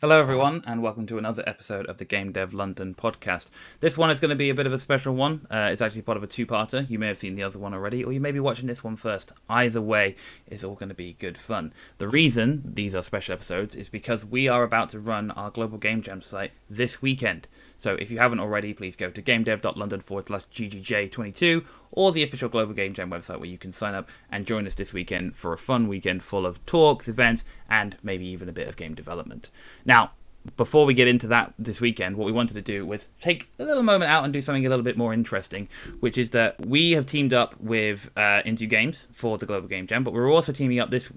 Hello everyone, and welcome to another episode of the Game Dev London podcast. This one is going to be a bit of a special one. It's actually part of a two-parter. You may have seen the other one already, or you may be watching this one first. Either way, it's all going to be good fun. The reason these are special episodes is because we are about to run our Global Game Jam site this weekend. So if you haven't already, please go to gamedev.london/GGJ22 or the official Global Game Jam website where you can sign up and join us this weekend for a fun weekend full of talks, events, and maybe even a bit of game development. Now, before we get into that this weekend, what we wanted to do was take a little moment out and do something a little bit more interesting, which is that we have teamed up with Into Games for the Global Game Jam, but we're also teaming up this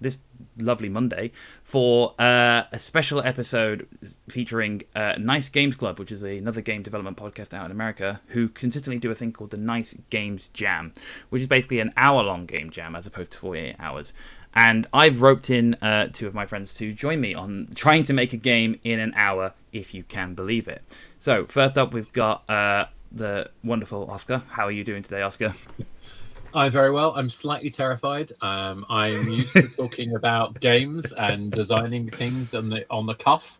lovely Monday for a special episode featuring Nice Games Club, which is another game development podcast out in America, who consistently do a thing called the Nice Games Jam, which is basically an hour-long game jam as opposed to 48 hours. And I've roped in two of my friends to join me on trying to make a game in an hour, if you can believe it. So, first up, we've got the wonderful Oscar. How are you doing today, Oscar? I'm very well. I'm slightly terrified. I'm used to talking about games and designing things on the cuff.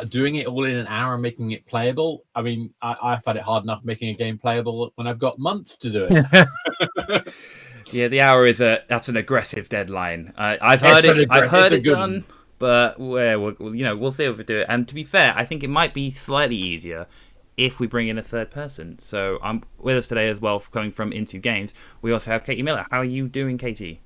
Doing it all in an hour and making it playable. I mean, I find it hard enough making a game playable when I've got months to do it. Yeah, the hour that's an aggressive deadline. I've heard it done, but we'll see if we do it. And to be fair, I think it might be slightly easier if we bring in a third person. So I'm with us today as well, coming from Into Games. We also have Katie Miller. How are you doing, Katie?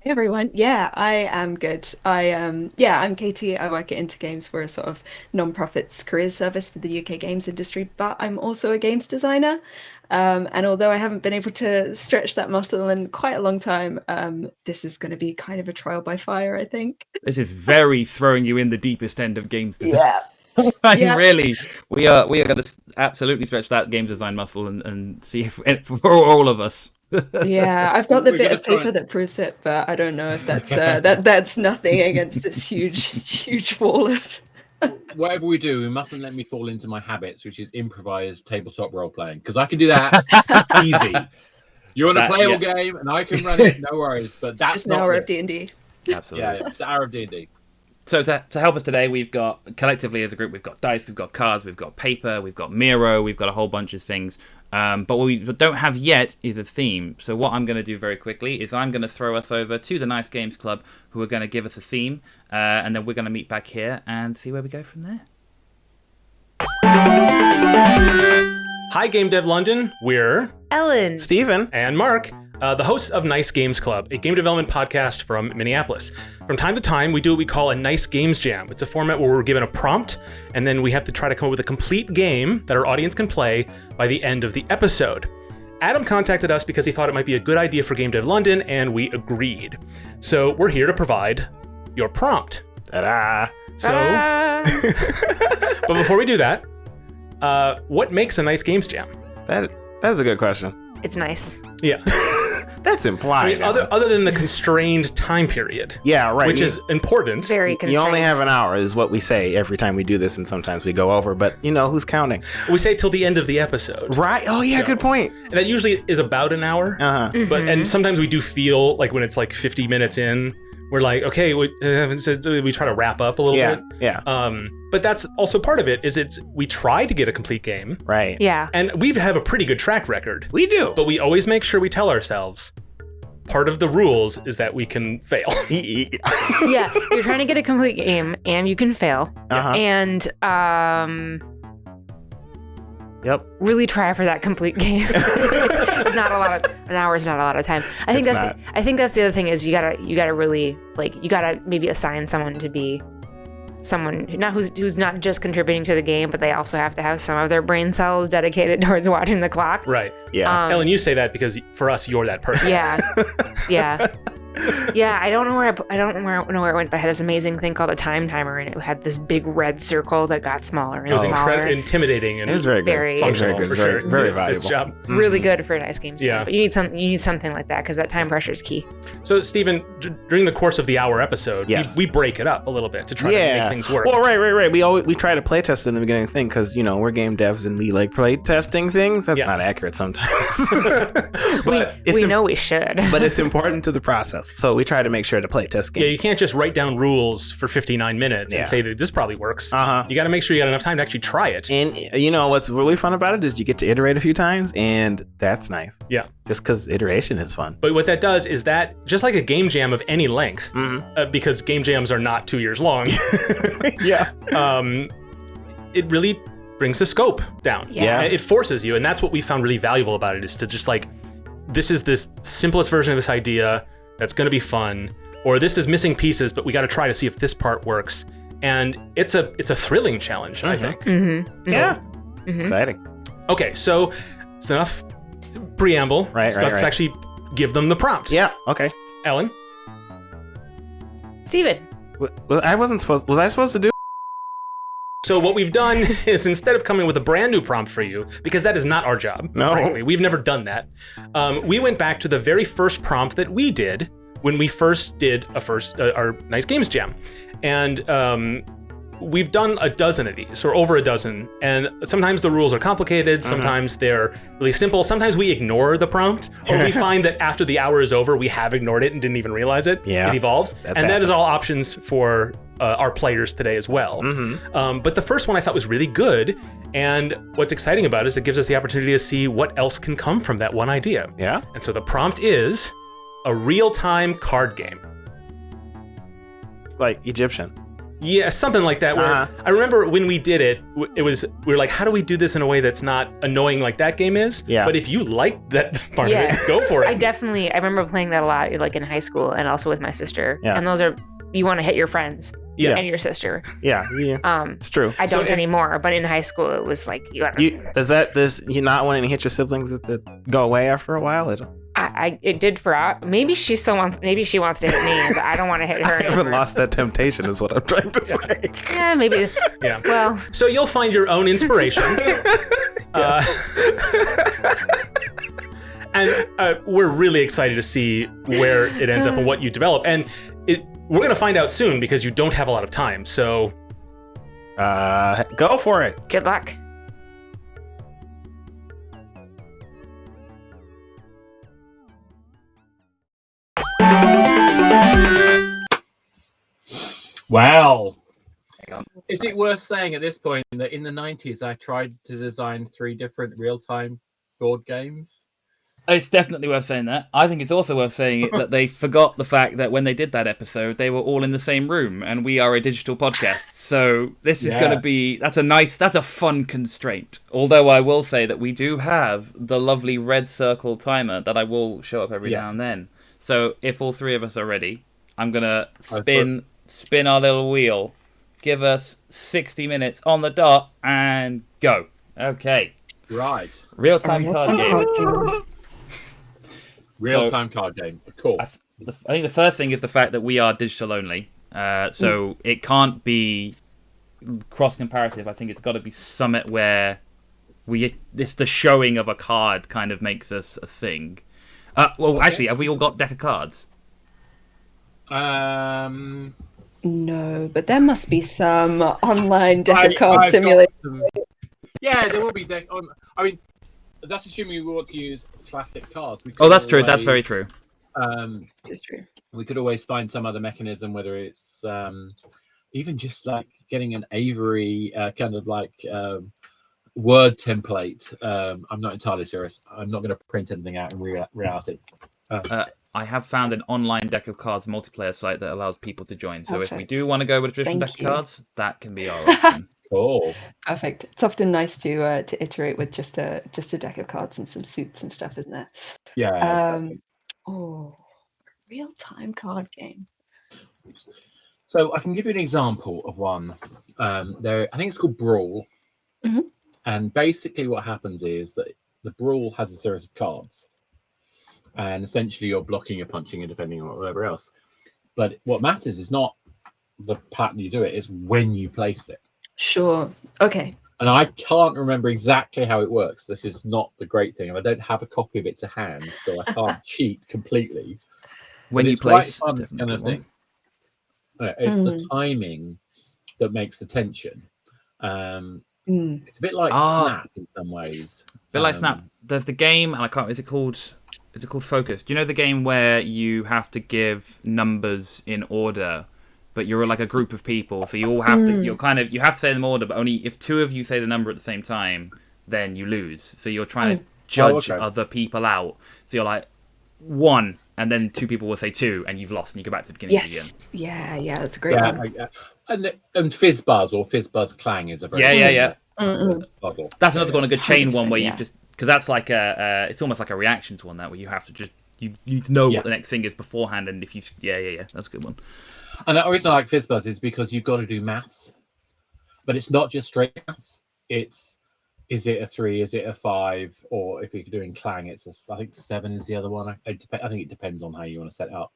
Hey everyone. Yeah, I am good. I'm Katie. I work at Into Games. We're a sort of non-profits careers service for the UK games industry, but I'm also a games designer. And although I haven't been able to stretch that muscle in quite a long time, this is going to be kind of a trial by fire, I think. This is very throwing you in the deepest end of games design. Yeah. Really, we are going to absolutely stretch that games design muscle and see if for all of us. Yeah, I've got the bit of paper that proves it, but I don't know if that's that's nothing against this huge wall of. Whatever we do, we mustn't let me fall into my habits, which is improvised tabletop role playing, because I can do that easy. You want a playable game, and I can run it, no worries. But that's just an hour of D&D. Absolutely, yeah, it's an hour of D&D. So to help us today, we've got, collectively as a group, we've got dice, we've got cards, we've got paper, we've got Miro, we've got a whole bunch of things. But what we don't have yet is a theme. So what I'm going to do very quickly is I'm going to throw us over to the Nice Games Club, who are going to give us a theme, and then we're going to meet back here and see where we go from there. Hi, Game Dev London. We're Ellen, Stephen, and Mark, the hosts of Nice Games Club, a game development podcast from Minneapolis. From time to time, we do what we call a Nice Games Jam. It's a format where we're given a prompt, and then we have to try to come up with a complete game that our audience can play by the end of the episode. Adam contacted us because he thought it might be a good idea for Game Dev London, and we agreed. So we're here to provide your prompt. Ta-da! So, but before we do that, what makes a Nice Games Jam? That is a good question. it's nice. Yeah. That's implied. I mean, other than the constrained time period. Yeah, right. Which is important. Very constrained. You only have an hour is what we say every time we do this, and sometimes we go over, but who's counting? We say till the end of the episode. Right. Oh, yeah, good point. And that usually is about an hour. Uh-huh. Mm-hmm. And sometimes we do feel like when it's like 50 minutes in, we're like, okay, we try to wrap up a little bit. Yeah. But that's also part of it, is we try to get a complete game. Right. Yeah. And we have a pretty good track record. We do. But we always make sure we tell ourselves, part of the rules is that we can fail. Yeah, you're trying to get a complete game and you can fail. Uh-huh. And Yep. really try for that complete game. An hour is not a lot of time. I think that's the other thing, is you gotta really, like, you gotta maybe assign someone to be someone who's not just contributing to the game, but they also have to have some of their brain cells dedicated towards watching the clock. Right. Yeah. Ellen, you say that because for us, you're that person. Yeah. Yeah. Yeah, I don't know where it went, but I had this amazing thing called a time timer, and it had this big red circle that got smaller and smaller. Intimidating, and it was very good. Very functional, good. for sure. Very It's valuable. Good job. Really good for a nice game. Yeah. But you need something like that, because that time pressure is key. So, Stephen, during the course of the hour episode, Yes. we break it up a little bit to try to make things work. Well, right. We try to play test in the beginning thing because we're game devs and we like play testing things. That's not accurate sometimes. We know we should. But it's important to the process. playtest. So we try to make sure to playtest games. Yeah, you can't just write down rules for 59 minutes and say that this probably works. You got to make sure you got enough time to actually try it. And you know what's really fun about it is you get to iterate a few times, and that's nice. Yeah. Just because iteration is fun. But what that does is that, just like a game jam of any length, because game jams are not 2 years long, Yeah. It really brings the scope down. Yeah. It forces you, and that's what we found really valuable about it, is to just like, this is this simplest version of this idea that's going to be fun, or this is missing pieces, but we got to try to see if this part works. And it's a thrilling challenge, I think. Yeah. Exciting. Okay, so it's enough preamble. Right. Let's actually give them the prompt. Yeah. Okay. Ellen? Steven. Was I supposed to do? So what we've done is, instead of coming with a brand new prompt for you, because that is not our job, No. frankly, we've never done that, we went back to the very first prompt that we did when we first did our Nice Games Jam. And we've done a dozen of these, or over a dozen, and sometimes the rules are complicated, sometimes they're really simple, sometimes we ignore the prompt, or we find that after the hour is over, we have ignored it and didn't even realize it. Yeah, it evolves. that's And that happened. is all options for our players today as well. But the first one I thought was really good, and what's exciting about it is it gives us the opportunity to see what else can come from that one idea. Yeah. And so the prompt is a real-time card game. Like Egyptian. Yeah, something like that. Where I remember when we did it, we were like, how do we do this in a way that's not annoying like that game is? Yeah. But if you like that part of it, go for it. I remember playing that a lot, like in high school, and also with my sister. Yeah. And those are, you want to hit your friends and your sister. Yeah. It's true. I don't anymore, but in high school it was like you got. Does you not wanting to hit your siblings that go away after a while? It did for maybe she wants to hit me, but I don't want to hit her. I haven't lost that temptation, is what I'm trying to say. Yeah, maybe. Yeah. Well. So you'll find your own inspiration. And we're really excited to see where it ends up and what you develop. And we're going to find out soon, because you don't have a lot of time. So go for it. Good luck. Wow. Is it worth saying at this point that in the 90s I tried to design 3 different real-time board games? It's definitely worth saying that. I think it's also worth saying it that they forgot the fact that when they did that episode, they were all in the same room, and we are a digital podcast. So this is going to be, that's a fun constraint. Although I will say that we do have the lovely red circle timer that I will show up every now and then. So if all 3 of us are ready, I'm going to spin our little wheel. Give us 60 minutes on the dot and go. Okay. Right. Real-time card game. Real-time card game. Cool. I think the first thing is the fact that we are digital only. So it can't be cross-comparative. I think it's got to be somewhat where it's the showing of a card kind of makes us a thing. Actually, have we all got deck of cards? No, but there must be some online deck of card simulator. Yeah, there will be deck on. I mean, that's assuming we want to use classic cards. That's true. That's very true. This is true. We could always find some other mechanism, whether it's even just like getting an Avery kind of like word template. I'm not entirely serious. I'm not going to print anything out in reality. I have found an online deck of cards multiplayer site that allows people to join. So if we do want to go with a traditional deck of cards, that can be our option. Cool. Perfect. It's often nice to iterate with just a deck of cards and some suits and stuff, isn't it? Yeah. Real-time card game. So I can give you an example of one. I think it's called Brawl. Mm-hmm. And basically what happens is that the Brawl has a series of cards. And essentially you're blocking, you're punching, and defending, or whatever else. But what matters is not the pattern you do it, is when you place it. Sure. Okay. And I can't remember exactly how it works. This is not the great thing. And I don't have a copy of it to hand, so I can't cheat completely. When you it's place, quite fun kind of thing. It's the timing that makes the tension. It's a bit like Snap in some ways. A bit like Snap. There's the game, and I can't. Is it called is it called Focus? Do you know the game where you have to give numbers in order, but you're like a group of people, so you all have to you have to say them in order, but only if two of you say the number at the same time, then you lose. So you're trying to judge other people out. So you're like 1, and then 2 people will say 2, and you've lost, and you go back to the beginning again. Yeah, that's a great one. And Fizzbuzz or Fizzbuzz Clang is a very Mm-mm. That's another one, a good chain one where 100%, you've just, because that's like it's almost like a reactions one, that where you have to just you need to know what the next thing is beforehand, and if you that's a good one. And the reason I like Fizzbuzz is because you've got to do maths, but it's not just straight maths. It's, is it a 3? Is it a 5? Or if you're doing Clang, it's I think 7 is the other one. I think it depends on how you want to set it up.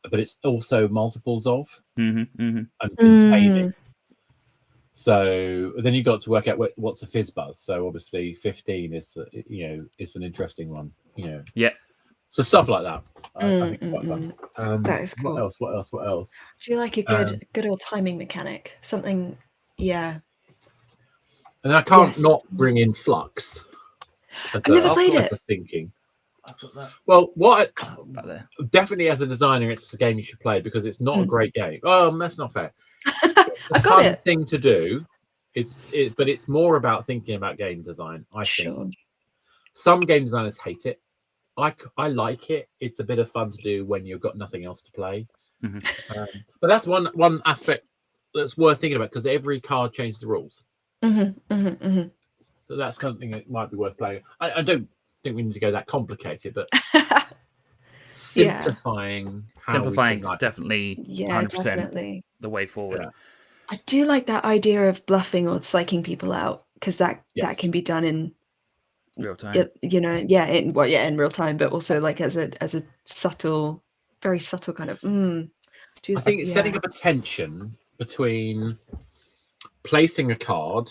But it's also multiples of and containing. So then you got to work out what's a Fizzbuzz. So obviously 15 is is an interesting one. Yeah. So stuff like that. I think it's quite fun. That is cool. What else? Do you like a good old timing mechanic? Something, yeah. And I can't not bring in Flux. I've never played it. Thinking. Well, definitely as a designer, it's the game you should play because it's not a great game. Oh, that's not fair. It's a fun thing to do. But it's more about thinking about game design. I think some game designers hate it. I like it. It's a bit of fun to do when you've got nothing else to play. But that's one aspect that's worth thinking about because every card changes the rules. So that's something that might be worth playing. I don't think we need to go that complicated, but simplifying is definitely 100% the way forward. I do like that idea of bluffing or psyching people out because that can be done in real time. In real time, but also like as a subtle, very subtle kind of. I think it's setting up a tension between placing a card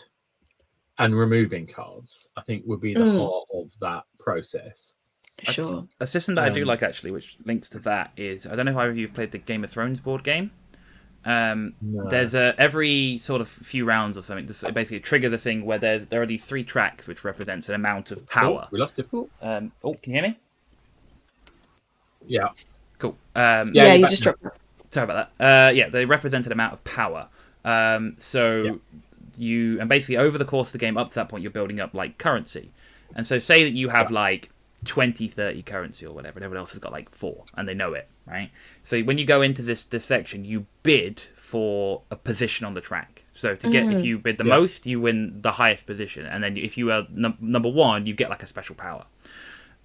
and removing cards. I think would be the heart of that process. Sure. A system that I do like actually, which links to that, is I don't know if either of you have played the Game of Thrones board game. No. There's every sort of few rounds or something. This basically triggers a thing where there are these 3 tracks which represents an amount of power. We lost it. Can you hear me? Yeah. Cool. You just dropped that. Sorry about that. They represent an amount of power. You basically over the course of the game up to that point you're building up like currency, and so say that you have like 20-30 currency or whatever, and everyone else has got like 4 and they know it, right? So when you go into this section you bid for a position on the track, so to get if you bid the most you win the highest position, and then if you are number 1 you get like a special power.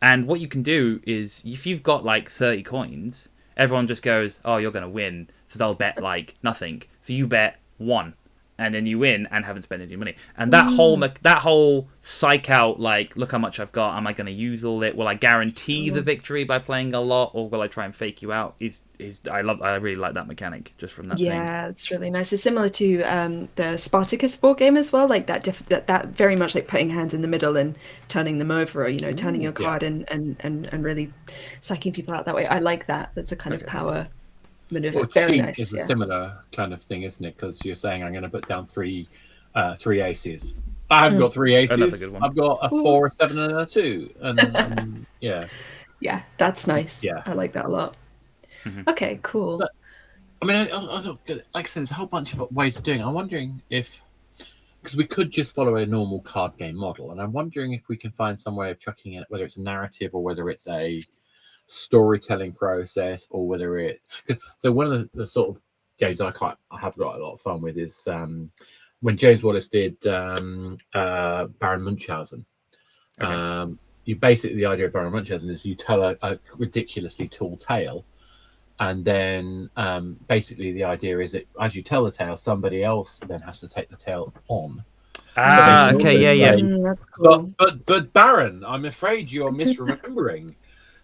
And what you can do is if you've got like 30 coins, everyone just goes, oh, you're gonna win, so they'll bet like nothing, so you bet 1 and then you win and haven't spent any money. And that whole psych out, like, look how much I've got, am I going to use all it? Will I guarantee the victory by playing a lot, or will I try and fake you out? I really like that mechanic just from that thing. Yeah, it's really nice. It's similar to the Spartacus board game as well, like that very much like putting hands in the middle and turning them over, or turning your card and really psyching people out that way. I like that. That's a kind of power maneuver. Well, very nice. Is a similar kind of thing, isn't it? Because you're saying I'm going to put down three aces. I haven't got 3 aces. Another good one. I've got a 4, a 7, and a 2. And yeah, that's nice. Yeah, I like that a lot. Okay, cool. But, I mean, like I said, there's a whole bunch of ways of doing it. I'm wondering if, because we could just follow a normal card game model, and I'm wondering if we can find some way of chucking in, whether it's a narrative or whether it's a storytelling process, or whether so one of the sort of games I have got a lot of fun with is when James Wallace did Baron Munchausen. Okay. You basically, the idea of Baron Munchausen is you tell a ridiculously tall tale, and then basically the idea is that as you tell the tale, somebody else then has to take the tale on. Okay, That's cool. But Baron, I'm afraid you're misremembering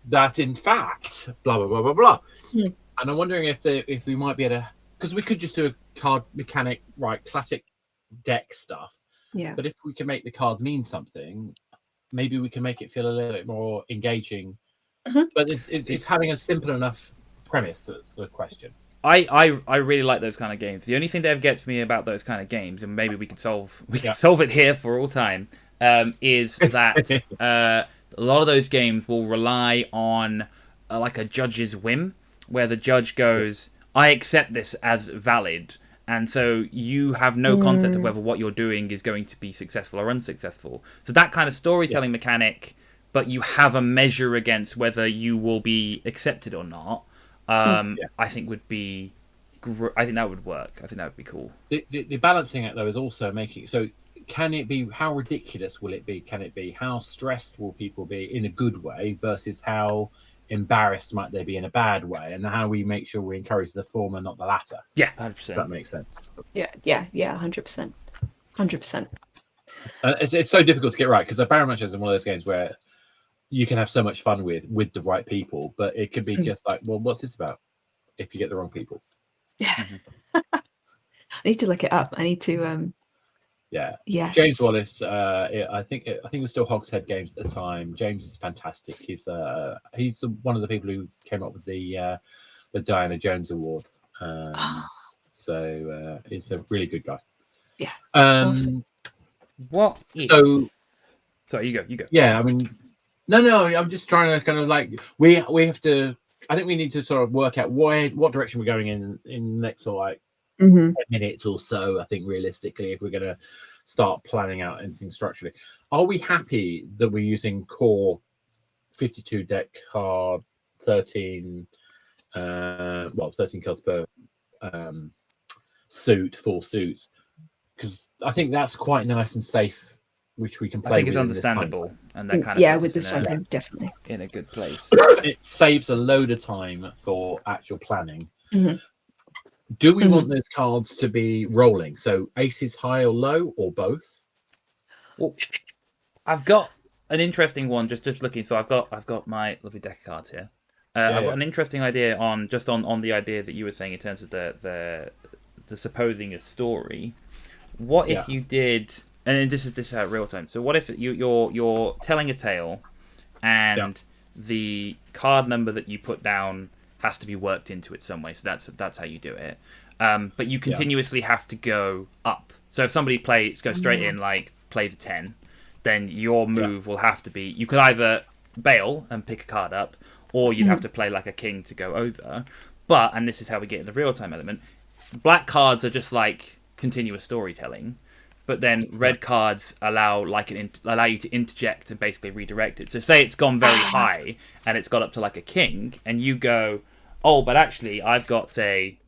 that in fact blah blah blah blah blah. And I'm wondering if we might be able to, because we could just do a card mechanic, right, classic deck stuff, but if we can make the cards mean something, maybe we can make it feel a little bit more engaging. But it's having a simple enough premise that's the question. I really like those kind of games. The only thing that ever gets me about those kind of games, and maybe we can solve it here for all time, is that a lot of those games will rely on like a judge's whim, where the judge goes, I accept this as valid, and so you have no concept of whether what you're doing is going to be successful or unsuccessful. So that kind of storytelling mechanic, but you have a measure against whether you will be accepted or not, I think would be... I think that would work. I think that would be cool. The balancing act, though, is also making... So can it be... How ridiculous will it be? Can it be? How stressed will people be in a good way versus how embarrassed might they be in a bad way? And how we make sure we encourage the former, not the latter. Yeah, 100%. That makes sense. Yeah, 100%. 100%. It's so difficult to get right, because Barrow Match is one of those games where you can have so much fun with the right people, but it could be just like, well, what's this about if you get the wrong people? Yeah. I need to look it up. I need to yes. James Wallace, I think it was still Hogshead Games at the time. James is fantastic. He's one of the people who came up with the Diana Jones Award. So he's a really good guy. Yeah. Awesome. What? So sorry, you go. Yeah, I mean, no. I'm just trying to kind of like we have to. I think we need to sort of work out what direction we're going in the next sort of like 10 minutes or so. I think realistically, if we're going to start planning out anything structurally, are we happy that we're using core 52 deck card 13 cards per suit, 4 suits? Because I think that's quite nice and safe, which we can play. I think it's understandable, and that kind of with this time, definitely in a good place. It saves a load of time for actual planning. Do we want those cards to be rolling? So aces high or low, or both? Well, I've got an interesting one. Just looking. So I've got my lovely deck of cards here. I've got an interesting idea on the idea that you were saying in terms of the supposing a story. What if you did? And this is real time. So what if you're telling a tale, and the card number that you put down has to be worked into it some way. So that's how you do it. But you continuously have to go up. So if somebody goes straight in, like plays a 10, then your move will have to be, you could either bail and pick a card up, or you'd have to play like a king to go over. But, and this is how we get in the real time element, black cards are just like continuous storytelling. But then red cards allow you to interject and basically redirect it. So say it's gone very high and it's got up to like a king, and you go, oh, but actually I've got, say,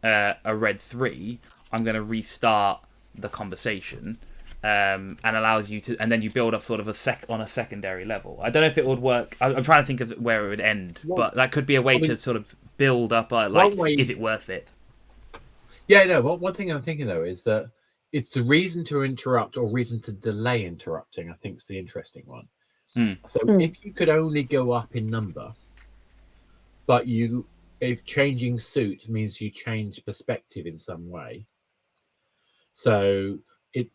a red 3. I'm going to restart the conversation, and allows you to, and then you build up sort of on a secondary level. I don't know if it would work. I'm trying to think of where it would end, but that could be a way to sort of build up. Is it worth it? Yeah, no. One thing I'm thinking though is that it's the reason to interrupt or reason to delay interrupting, I think, is the interesting one. So if you could only go up in number, but if changing suit means you change perspective in some way, so it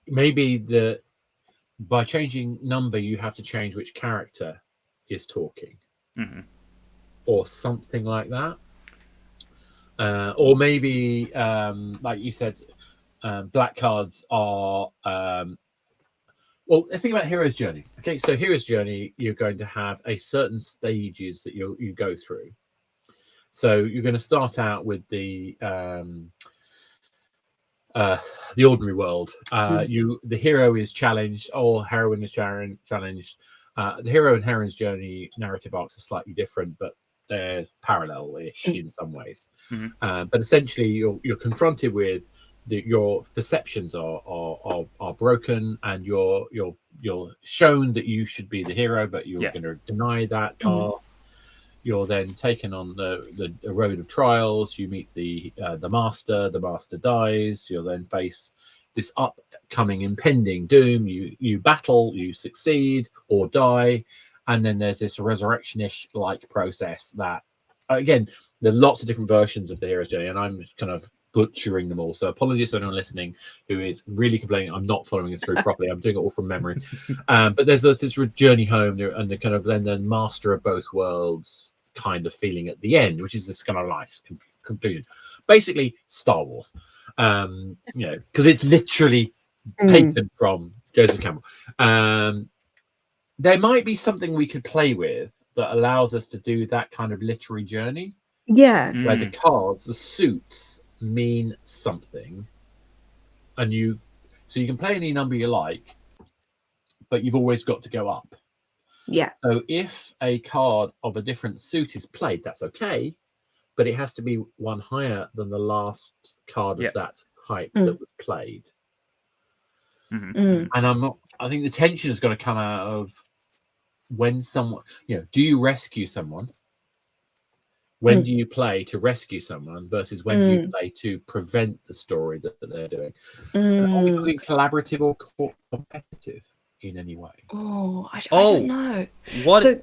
maybe that by changing number you have to change which character is talking, or something like that, or maybe like you said. Black cards are well, think about Hero's Journey. Okay, so Hero's Journey, you're going to have a certain stages that you go through. So you're going to start out with the ordinary world. The hero is challenged, or heroine is challenged. The hero and heroine's journey narrative arcs are slightly different, but they're parallel-ish in some ways. But essentially, you're confronted with your perceptions are broken, and you're shown that you should be the hero, but you're going to deny that path. You're then taken on the road of trials. You meet the master. The master dies. You'll then face this upcoming impending doom. You battle. You succeed or die, and then there's this resurrection-ish like process that, again, there's lots of different versions of the hero's journey, and I'm kind of butchering them all, so apologies to anyone listening who is really complaining I'm not following it through properly. I'm doing it all from memory. But there's this journey home there, and the kind of then the master of both worlds kind of feeling at the end, which is this kind of nice conclusion. Basically, Star Wars, because it's literally taken from Joseph Campbell. there might be something we could play with that allows us to do that kind of literary journey Yeah. where the cards, the suits mean something, and you can play any number you like, but you've always got to go up. Yeah. So if a card of a different suit is played, that's okay, but it has to be one higher than the last card of that height that was played. And I think the tension is going to come out of when someone, do you rescue someone? When do you play to rescue someone versus when do you play to prevent the story that they're doing? Are we talking collaborative or competitive in any way? Oh, I don't know. What? So,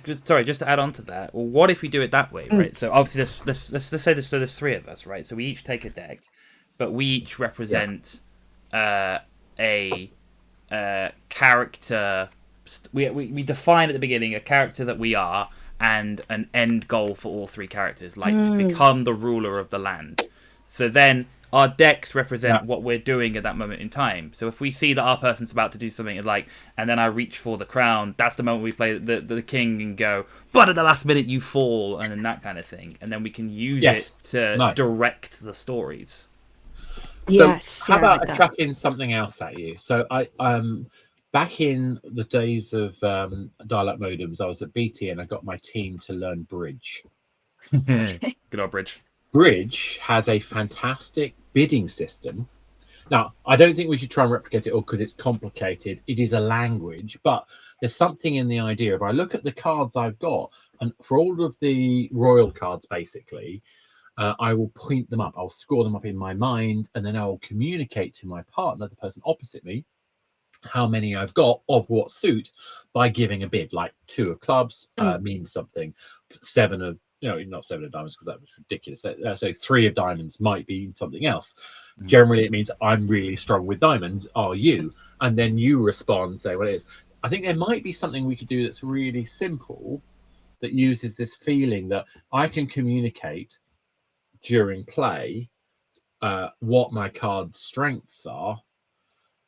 just to add on to that. Well, what if we do it that way, right? So obviously, let's say there's three of us, right? So we each take a deck, but we each represent a character. We define at the beginning a character that we are, and an end goal for all three characters, like to become the ruler of the land. So then our decks represent what we're doing at that moment in time. So if we see that our person's about to do something and then I reach for the crown, that's the moment we play the king and go, but at the last minute you fall, and then that kind of thing. And then we can use it to direct the stories. So how about I chuck in something else at you? So I back in the days of dial-up modems, I was at BT and I got my team to learn Bridge. Good old Bridge. Bridge has a fantastic bidding system. Now, I don't think we should try and replicate it all because it's complicated. It is a language, but there's something in the idea. If I look at the cards I've got, and for all of the royal cards, basically, I will point them up. I'll score them up in my mind, and then I will communicate to my partner, the person opposite me, how many I've got of what suit by giving a bid. Like 2 of clubs means something. 7 of not 7 of diamonds because that was ridiculous. So 3 of diamonds might be something else. Generally, it means I'm really strong with diamonds. Are you? And then you respond, say what it is. I think there might be something we could do that's really simple that uses this feeling that I can communicate during play what my card's strengths are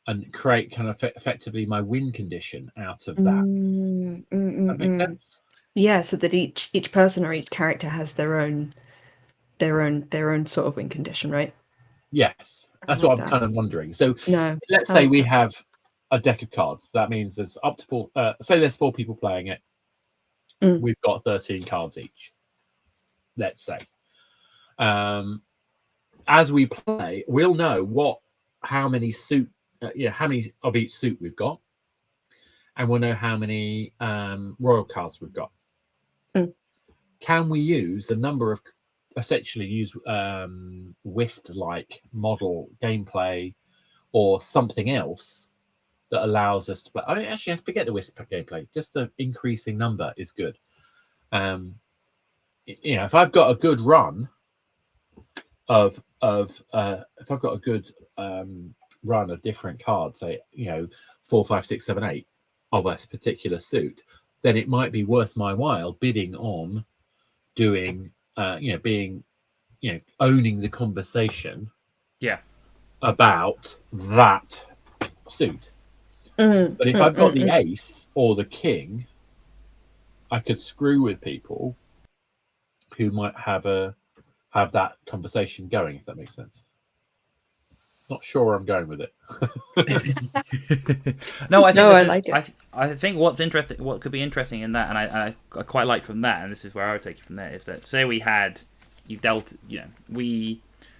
and create kind of effectively my win condition out of that. Does that make sense? Yeah, so that each person or each character has their own sort of win condition, right? Yes, that's what I'm kind of wondering. So let's say we have a deck of cards. That means there's up to 4. Say there's 4 people playing it. We've got 13 cards each. Let's say, as we play, we'll know how many how many of each suit we've got, and we'll know how many royal cards we've got. Can we use essentially whist-like model gameplay or something else that allows us to play? I mean, actually, let's forget the whist gameplay. Just the increasing number is good. If I've got a good run of run of different cards, say 4, 5, 6, 7, 8 of a particular suit, then it might be worth my while bidding on doing owning the conversation about that suit. But if I've got the ace or the king, I could screw with people who might have that conversation going, if that makes sense. Not sure where I'm going with it. I like it. I think what could be interesting in that, and I quite like from that, and this is where I would take it from there, is that say we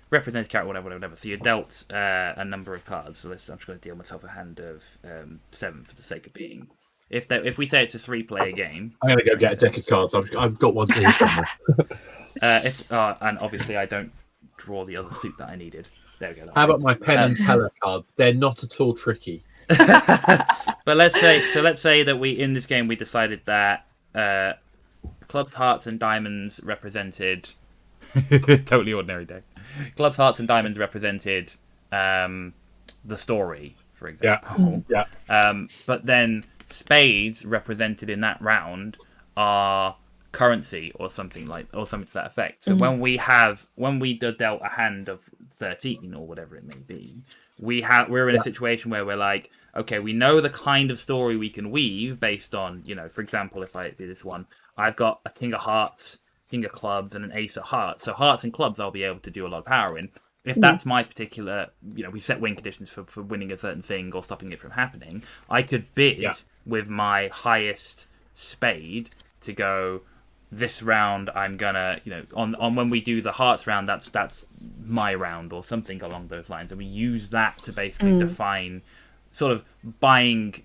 represented character, whatever. So you dealt a number of cards. So I'm just going to deal myself a hand of 7 for the sake of being. If we say it's a 3-player game, I'm going to go get a deck of cards. I've got one here somewhere. And obviously I don't draw the other suit that I needed. There we go. How about my Penn and Teller cards? They're not at all tricky. But let's say that in this game we decided that clubs, hearts, and diamonds represented totally ordinary deck. Clubs, hearts, and diamonds represented the story, for example. But then spades represented in that round are currency or something to that effect. So when we dealt a hand of 13 or whatever it may be, we're in a situation where we're like, okay, we know the kind of story we can weave based on, for example, if I do this one, I've got a king of hearts, king of clubs, and an ace of hearts. So hearts and clubs, I'll be able to do a lot of power in. If that's my particular, we set win conditions for winning a certain thing or stopping it from happening, I could bid with my highest spade to go, this round I'm gonna, on when we do the hearts round, that's my round or something along those lines. And we use that to basically define sort of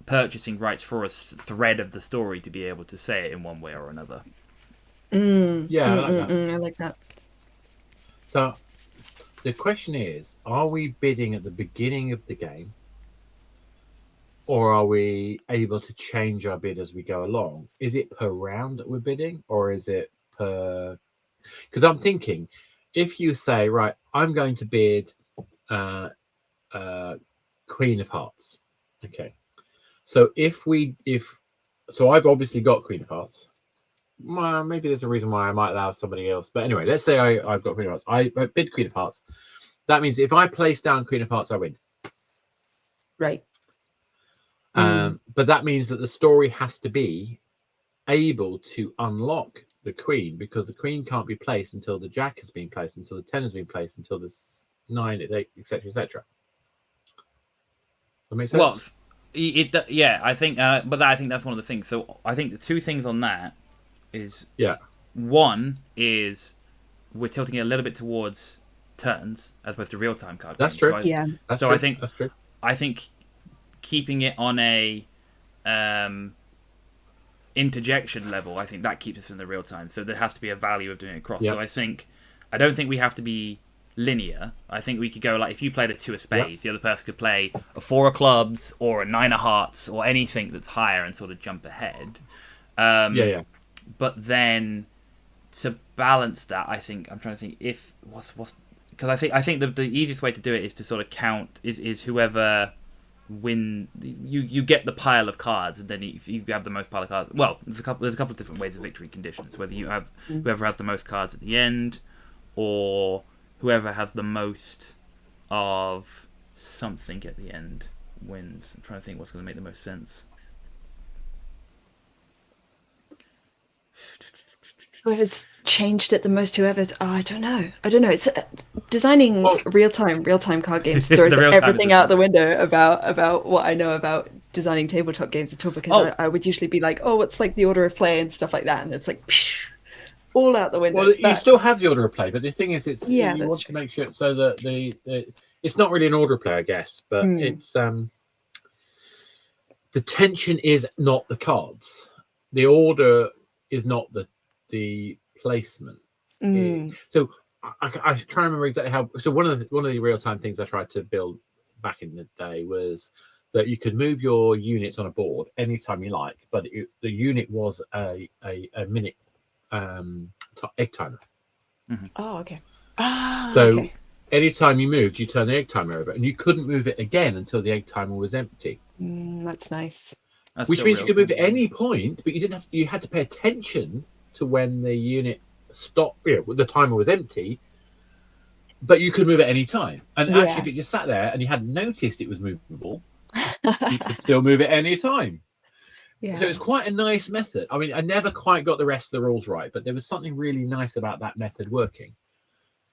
purchasing rights for a thread of the story to be able to say it in one way or another. Yeah, I like that. I like that. So the question is, are we bidding at the beginning of the game, or are we able to change our bid as we go along? Is it per round that we're bidding, or is it per... Because I'm thinking, if you say, right, I'm going to bid Queen of Hearts. Okay. So so I've obviously got Queen of Hearts. Well, maybe there's a reason why I might allow somebody else. But anyway, let's say I've got Queen of Hearts. I bid Queen of Hearts. That means if I place down Queen of Hearts, I win. Right. But that means that the story has to be able to unlock the Queen, because the Queen can't be placed until the Jack has been placed, until the 10 has been placed, until the 9, 8, etc., etc. That makes sense? Well, I think, but I think that's one of the things. So I think the two things on that is, one is we're tilting it a little bit towards turns as opposed to real-time card That's games. true. That's true. That's true. I think keeping it on a interjection level, I think that keeps us in the real time. So there has to be a value of doing it across. So I don't think we have to be linear. I think we could go like, if you played a 2 of spades, the other person could play a 4 of clubs or a 9 of hearts or anything that's higher and sort of jump ahead. But then to balance that, I think I'm trying to think if because I think the easiest way to do it is to sort of count is whoever win, you get the pile of cards, and then if you have the most pile of cards, well, there's a couple of different ways of victory conditions, whether you have whoever has the most cards at the end, or whoever has the most of something at the end wins. I'm trying to think what's going to make the most sense. Whoever's changed it the most, I don't know. It's designing real-time card games throws everything out the window about what I know about designing tabletop games at all, because I would usually be like, what's like the order of play and stuff like that, and it's like all out the window. Well, you still have the order of play, but the thing is, you want to make sure so that it's not really an order of play, I guess, but it's the tension is not the cards. The order is not the placement. So I try to remember exactly how. So one of the real time things I tried to build back in the day was that you could move your units on a board anytime you like, but the unit was a minute egg timer. Oh, okay. So anytime you moved, you turn the egg timer over, and you couldn't move it again until the egg timer was empty. That's nice. Which means you could move at any point, but you didn't have. You had to pay attention to when the unit stopped. The timer was empty, but you could move at any time. And actually, if it just sat there and you hadn't noticed it was movable, you could still move at any time. Yeah. So it's quite a nice method. I mean, I never quite got the rest of the rules right, but there was something really nice about that method working.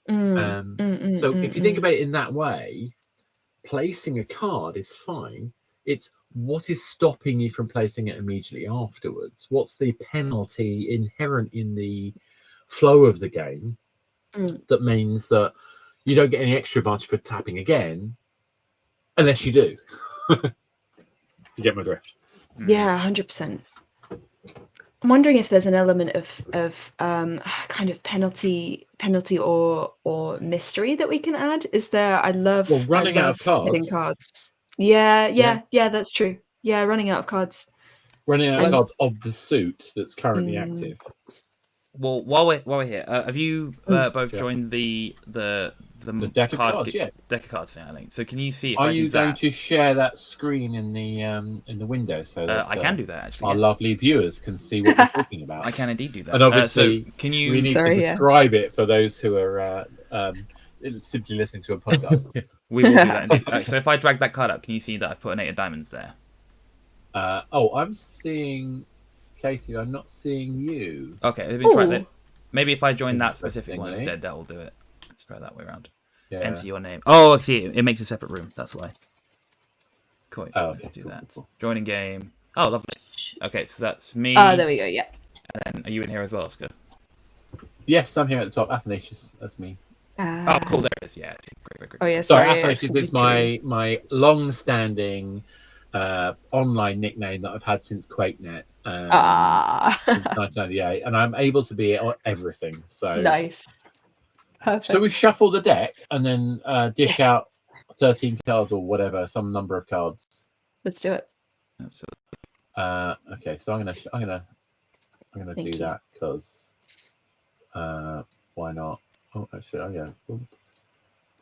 So if you think about it in that way, placing a card is fine. It's what is stopping you from placing it immediately afterwards? What's the penalty inherent in the flow of the game that means that you don't get any extra advantage for tapping again unless you do? You get my drift? Yeah, 100%. I'm wondering if there's an element of kind of penalty or mystery that we can add. Is there? I love running out of cards. Cards. Yeah, that's true. Yeah, running out of cards. Running out of cards of the suit that's currently active. Well, while we're here, have you both joined the deck of cards? Deck of cards thing, I think. So can you see? Are you going to share that screen in the window so that I can do that actually? Our lovely viewers can see what we're talking about. I can indeed do that. And obviously, can you? We need to describe it for those who are simply listening to a podcast. We will do that indeed. So if I drag that card up, can you see that I've put an 8 of diamonds there? I'm seeing Katie. I'm not seeing you. Okay, let me try that. Ooh. Maybe if I join that specific one Interestingly. instead, that will do it. Let's try that way around. Yeah. Enter your name. Oh, I see. It makes a separate room. That's why. Cool. Oh, Let's okay, do cool, that. cool. Joining game. Oh, lovely. Okay, so that's me. Oh, there we go. Yeah. And are you in here as well, Oscar? Yes, I'm here at the top. Athanasius, that's me. Oh, cool. There it is. Yeah. Great. Oh yeah. Sorry, Sorry. Athanasius is my long-standing online nickname that I've had since QuakeNet. Since 1998, and I'm able to be on everything. So Nice. Perfect. So we shuffle the deck and then dish Yes. out 13 cards or whatever, some number of cards. Let's do it. Absolutely. Okay, so I'm gonna Thank do you. that because why not? Oh, actually, oh yeah.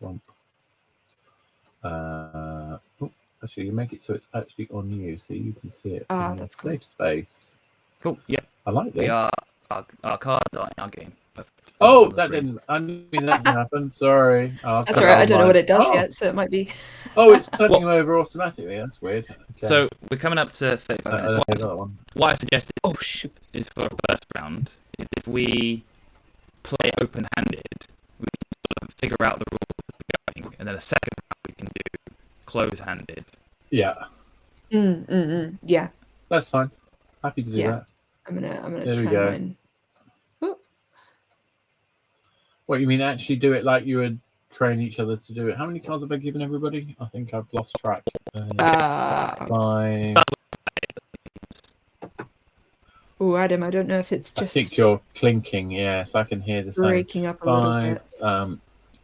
Bump. Actually, you make it so it's actually on you, so you can see it in your That's safe space. Cool. Yeah. I like this. We are our cards are in our game. Perfect. Oh, On the that screen. didn't. I didn't mean that didn't happen. Sorry. That's all right. I don't know what it does Oh. yet, so it might be. Oh, it's turning them over automatically. That's weird. Okay. So we're coming up to 35 minutes. there's another one. What I suggested is for a first round is if we play open-handed, we can sort of figure out the rules as we're going, and then a second round we can do close-handed. Yeah, Yeah. that's fine. Happy to do Yeah. that. I'm gonna There we turn go. mine. What, you mean actually do it like you would train each other to do it? How many cards have I given everybody? I think I've lost track. 5. Oh, Adam, I don't know if it's I just think you're clinking. Yes, I can hear the sound. breaking up a little 5. bit.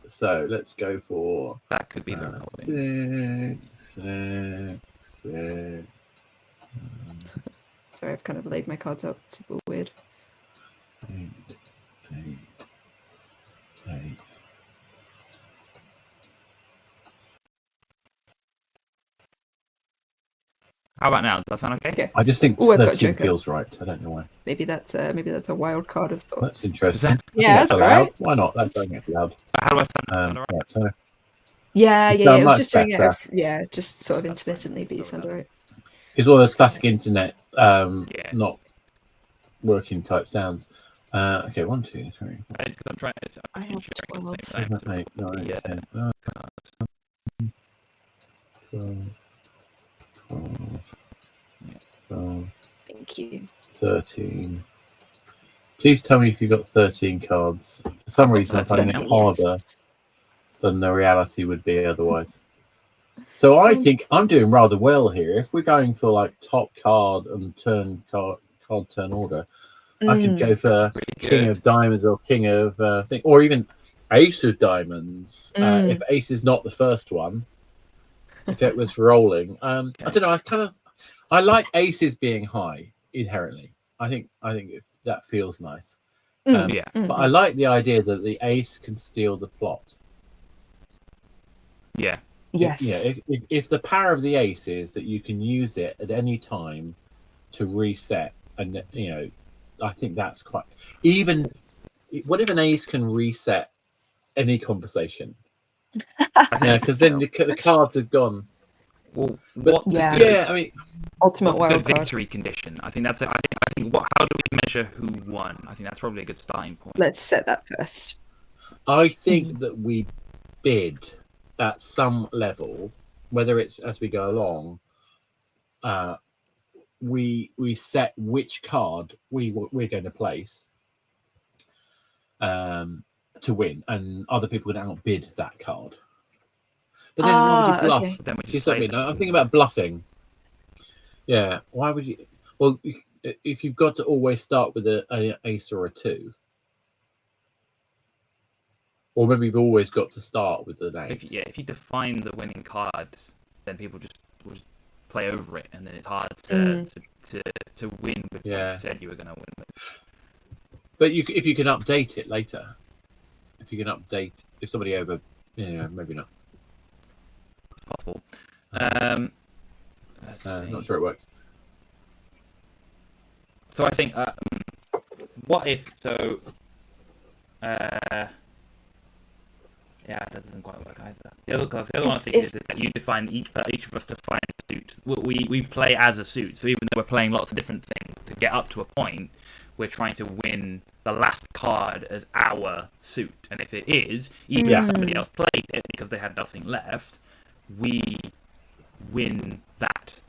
So let's go for That could be the whole thing. 6. Sorry, I've kind of laid my cards out super weird. 8. How about now? Does that sound okay? Yeah. I just think Ooh, I've got 13 Joker. feels right. I don't know why. Maybe that's a wild card of sorts. That's interesting. Is that- Yeah, I think that's allowed. right. Why not? That's going to allowed. How do I sound? Sound all right? Right, so Yeah, You yeah. sound It was much just doing better. it. Yeah, just sort of intermittently, but you sound alright. it's all those classic internet Yeah. not working type sounds. Okay, 1, 2, 3, I just gotta try it. I have 12. 4, 7, 8, 9, Yeah. 10, 12, 12, Thank you. 13. Please tell me if you've got 13 cards. For some reason, I'm finding it harder Yes. than the reality would be otherwise. So I think I'm doing rather well here. If we're going for like top card and card turn order, I could go for Pretty King good. of Diamonds or King of thing, or even Ace of Diamonds. If Ace is not the first one, if it was rolling, I don't know. I like aces being high inherently. I think that feels nice. Yeah. But I like the idea that the ace can steal the plot. Yeah. Yes. If the power of the ace is that you can use it at any time to reset, and I think that's quite. Even what if an ace can reset any conversation? Yeah, because then the cards are gone. Well, But what's Yeah. a good, yeah, I mean, Ultimate what's a good wild card. victory condition? I think that's it. I think how do we measure who won? I think that's probably a good starting point. Let's set that first. I think that we bid at some level, whether it's as we go along. We set which card we're going to place to win, and other people can outbid that card. But then why would you bluff? Okay. Then we Do you just see what I play mean? I'm thinking about bluffing. Yeah, why would you? Well, if you've got to always start with an ace or a 2, or maybe you've always got to start with an ace. if you define the winning card, then people will just play over it, and then it's hard to win with what Yeah. you said you were going to win with. But if you can update it later, if somebody maybe not. It's possible. Let's see. Not sure it works. So I think, what if, so, Yeah, that doesn't quite work either. The other one I think is that you define each of us define a suit. We play as a suit, so even though we're playing lots of different things, to get up to a point, we're trying to win the last card as our suit. And if it is, even if somebody else played it because they had nothing left, we win that.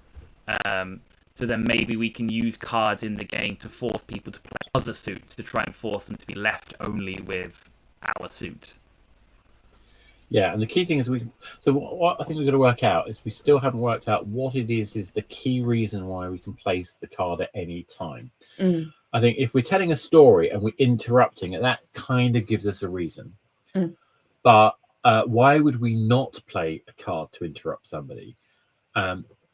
So then maybe we can use cards in the game to force people to play other suits to try and force them to be left only with our suit. Yeah, and the key thing is what I think we've got to work out is we still haven't worked out what it is the key reason why we can place the card at any time. I think if we're telling a story and we're interrupting it, that kind of gives us a reason. But why would we not play a card to interrupt somebody?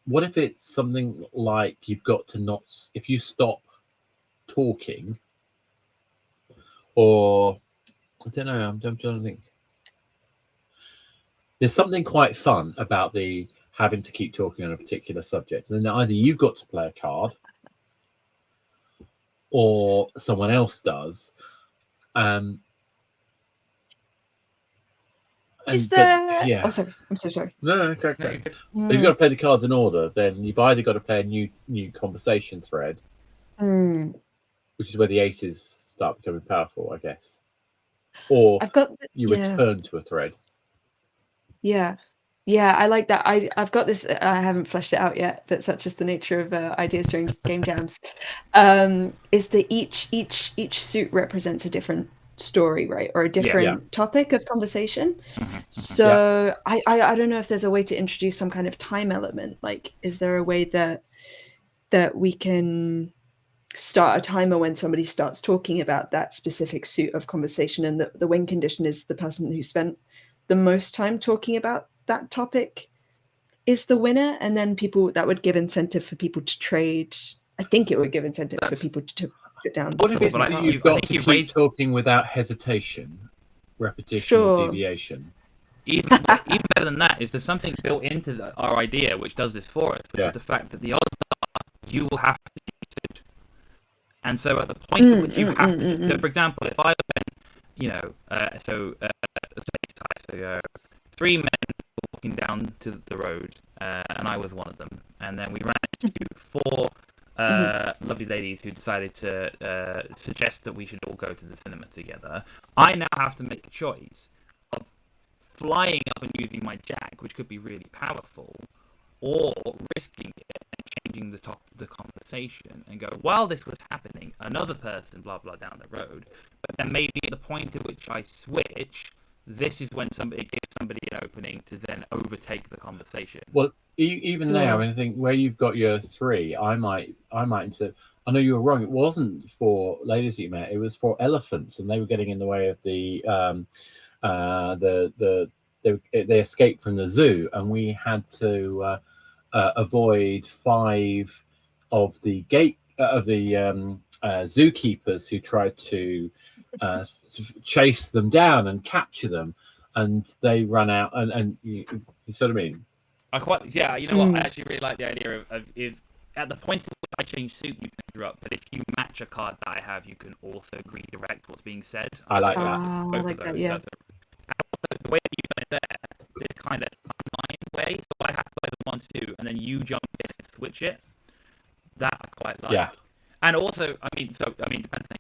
What if it's something like you've got to not, if you stop talking, or I don't know, I'm trying to think. There's something quite fun about the having to keep talking on a particular subject. And then either you've got to play a card or someone else does. Is there... Yeah. Oh, sorry. I'm so sorry. No, okay. But if you've got to play the cards in order, then you've either got to play a new conversation thread, which is where the aces start becoming powerful, I guess. Or you return to a thread. Yeah, I like that. I've got this. I haven't fleshed it out yet, but such is the nature of ideas during game jams. Is that each suit represents a different story, right, or a different topic of conversation. So I don't know if there's a way to introduce some kind of time element. Like, is there a way that we can start a timer when somebody starts talking about that specific suit of conversation, and the win condition is the person who spent the most time talking about that topic is the winner, and then that would give incentive for people to trade. I think it would give incentive for people to put down. What if you've got to keep talking without hesitation, repetition, deviation? Even better than that is there's something built into our idea which does this for us, which is the fact that the odds are you will have to use it. And so at the point at which you have to, so for example, if I went, three men walking down to the road, and I was one of them, and then we ran into four lovely ladies who decided to suggest that we should all go to the cinema together. I now have to make a choice of flying up and using my jack, which could be really powerful, or risking it and changing the conversation and go, while this was happening, another person, blah, blah, down the road. But then maybe at the point at which I switch, this is when it gives somebody an opening to then overtake the conversation. Well, even now, I think where you've got your three, I might insert. I know you were wrong. It wasn't for ladies you met. It was for elephants, and they were getting in the way of they escaped from the zoo, and we had to avoid 5 of the zookeepers who tried to chase them down and capture them, and they run out. And you see what I mean? What? I actually really like the idea of if at the point at which I change suit, you can interrupt, but if you match a card that I have, you can also redirect what's being said. I like that. I like that. Yeah. And also the way that you've done it there, this kind of online way, so I have to play the 1-2, and then you jump in and switch it. That I quite like. Yeah. And also, depends how you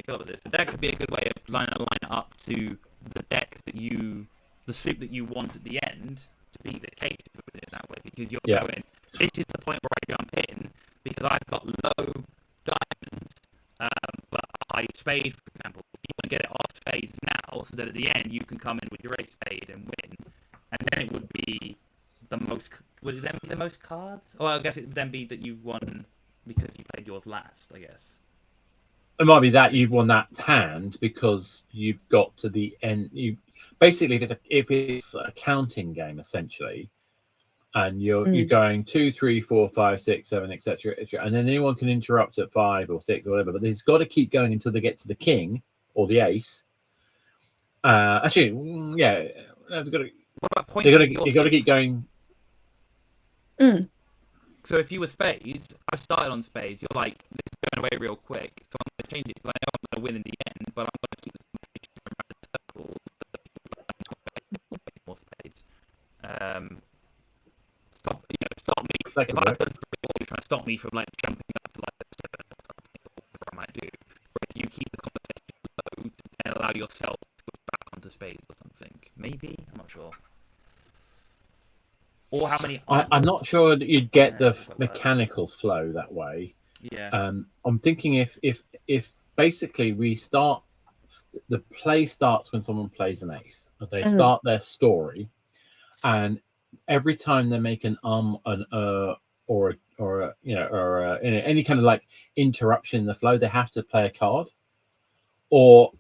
feel about this. The deck could be a good way of line it up to the deck the suit that you want at the end to be the case with it that way, because you're going, this is the point where I jump in because I've got low diamonds, but high spade, for example. You want to get it off spades now, so that at the end you can come in with your ace spade and win, and then it would be the most. Would it then be the most cards? Or I guess it would then be that you've won because you played yours last, I guess. It might be that you've won that hand because you've got to the end. Basically, if it's a counting game essentially, and you're going 2, 3, 4, 5, 6, 7, etc., and then anyone can interrupt at 5 or 6 or whatever, but they've got to keep going until they get to the king or the ace. Actually, yeah, they've got to. What about points? You got to keep going. So if you were spades, I started on spades. You're like, this is going away real quick, so I'm going to change it because I know I'm going to win in the end, but I'm going to keep the conversation around the circles. stop me from like jumping up to like a server or something, or whatever I might do. Or if you keep the conversation low and allow yourself to go back onto space or something. Maybe, I'm not sure. Or how many? I'm not sure that you'd get the mechanical flow that way. Yeah. I'm thinking if basically the play starts when someone plays an ace. They start their story, and every time they make an or any kind of like interruption in the flow, they have to play a card. Or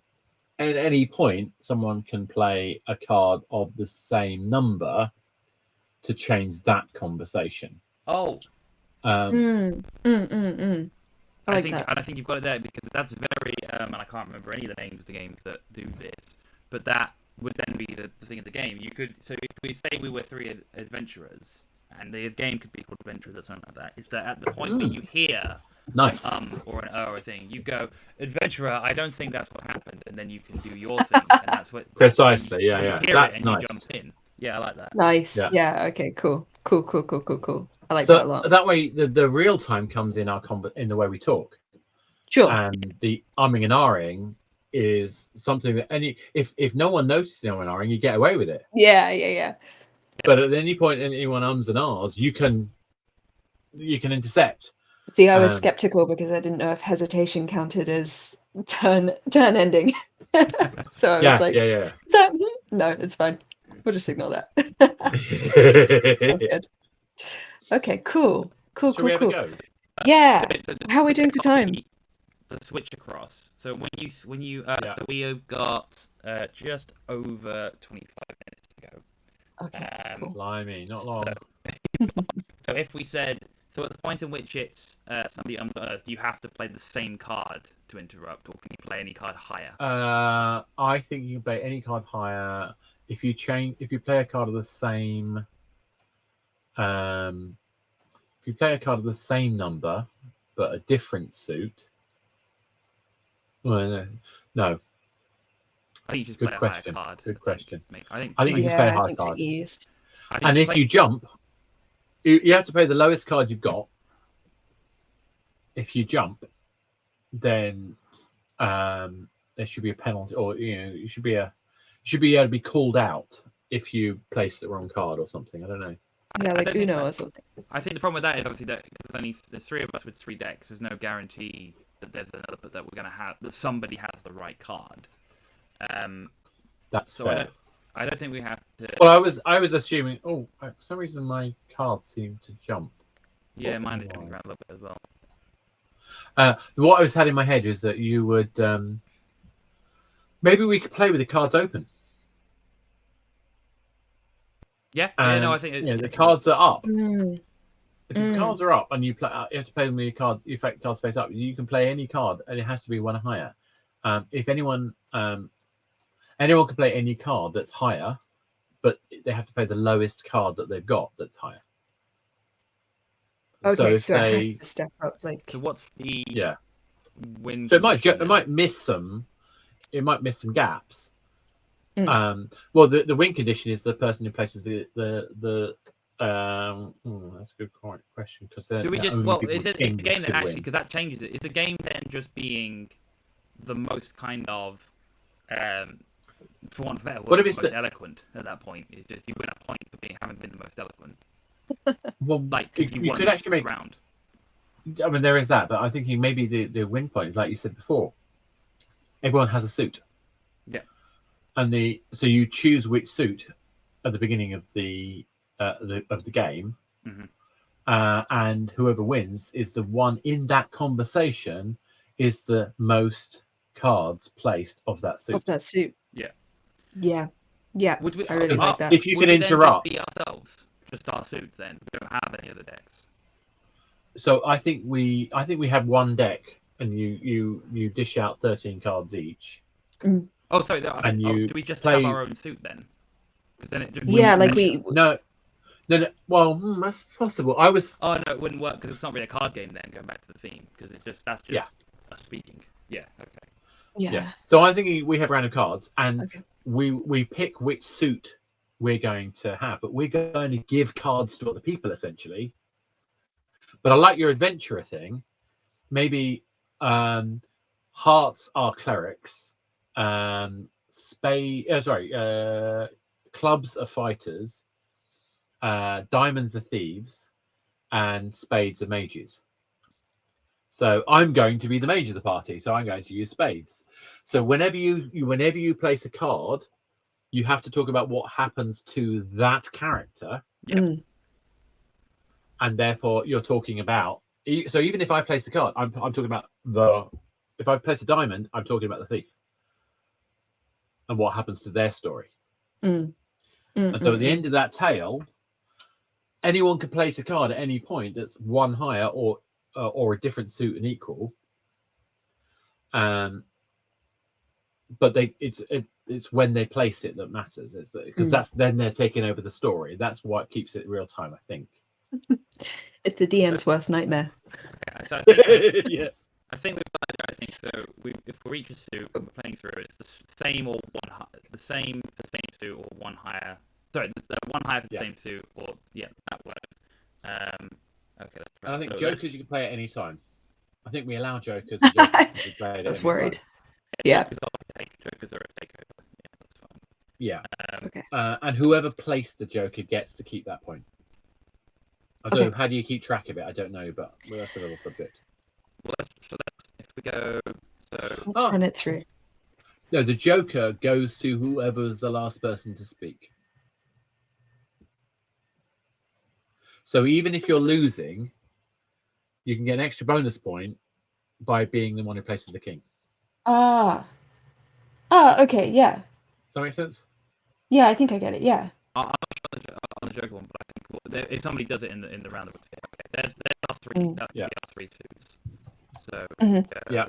at any point, someone can play a card of the same number to change that conversation. Oh. I think you've got it there, because that's very and I can't remember any of the names of the games that do this, but that would then be the thing of the game. You could, so if we say we were three adventurers, and the game could be called Adventurers or something like that, is that at the point where you hear nice or an or a thing, you go, adventurer, I don't think that's what happened, and then you can do your thing, and that's what precisely. Yeah. That's nice. You jump in. Yeah, I like that. Nice. Yeah. Okay. Cool. I like that a lot. That way, the real time comes in in the way we talk. Sure. And the umming and ahhing is something that if no one notices the umming and ahhing, you get away with it. Yeah. But at any point anyone ums and ahs, you can intercept. See, I was skeptical because I didn't know if hesitation counted as turn ending. So I was like, yeah. Is that, no, it's fine. We'll just ignore that. That's good. Okay, cool. Shall we have a go? Yeah. How are we doing for time? The switch across. So when you so we have got just over 25 minutes to go. Okay. Cool. Blimey, not long. So if we said, so at the point in which it's somebody unearthed, you have to play the same card to interrupt, or can you play any card higher? I think you can play any card higher. If you play a card of the same, if you play a card of the same number but a different suit, well, no. I think you just Good play question. a higher card. Good question. I think you just play a high card. And if you jump, you have to play the lowest card you've got. If you jump, then there should be a penalty, or you should be able to be called out if you place the wrong card or something. I don't know. Yeah, like Uno or something. I think the problem with that is obviously that there's three of us with 3 decks. There's no guarantee that there's another that we're gonna have, that somebody has the right card. That's so fair. I don't think we have to. Well, I was assuming. Oh, for some reason my cards seem to jump. Yeah, mine is jumping around a little bit as well. What I was had in my head is that you would maybe we could play with the cards open. Yeah, no, I think the cards are up. If Mm. the cards are up and you have to play them with your card. You effect cards face up. You can play any card, and it has to be one higher. If anyone can play any card that's higher, but they have to play the lowest card that they've got that's higher. Okay, so it has to step up. Like, so what's the win? So it might miss some. It might miss some gaps. Well, the win condition is the person who places the that's a good question, because do we just is the game then actually, because that changes it? Is the game then just being the most kind of for want of a better word, most eloquent at that point? Is just you win a point for having been the most eloquent. Well, like you could actually make round. I mean, there is that, but I'm thinking maybe the win point is, like you said before, everyone has a suit. Yeah. And so you choose which suit at the beginning of the game, and whoever wins is the one in that conversation is the most cards placed of that suit. Yeah. Would we, I really like that. If you can interrupt, just be ourselves, just our suit. Then we don't have any other decks. So I think we have one deck, and you dish out 13 cards each. Oh, sorry. And do we just have our own suit then? Because then No. Well, that's possible. Oh no, it wouldn't work because it's not really a card game. Then going back to the theme, because that's just us speaking. Yeah. Okay. Yeah. So I think we have random cards, and we pick which suit we're going to have, but we're going to give cards to other people essentially. But I like your adventurer thing. Maybe hearts are clerics, clubs are fighters, diamonds are thieves, and spades are mages. So I'm going to be the mage of the party, so I'm going to use spades. So whenever you place a card, you have to talk about what happens to that character. Mm. And therefore you're talking about, so even if I place a card, I'm talking about if I place a diamond, I'm talking about the thief and what happens to their story. Mm. Mm, And so at the end of that tale, anyone can place a card at any point that's one higher or a different suit and equal. But it's when they place it that matters, because that's then they're taking over the story. That's what keeps it real time, I think. It's the DM's worst nightmare. Yeah, so I think, Yeah. I think we've got it. I think so. If for each suit we're playing through, it's the same or the same suit or one higher. Sorry, one higher for the same suit, or that works. Okay. And I think so Jokers you can play at any time. I think we allow Jokers. And Jokers can be played at That's any worried. time. Yeah. Jokers are a takeover. Yeah, that's fine. Yeah. Okay. And whoever placed the Joker gets to keep that point. I don't know. How do you keep track of it? I don't know, but that's another subject. Well, if we go. Let's run it through. No, the Joker goes to whoever's the last person to speak. So even if you're losing, you can get an extra bonus point by being the one who places the king. Okay, yeah. Does that make sense? Yeah, I think I get it, yeah. I'm not sure on the Joker one, but I think if somebody does it in the round of there's our three. Our three suits. So yeah.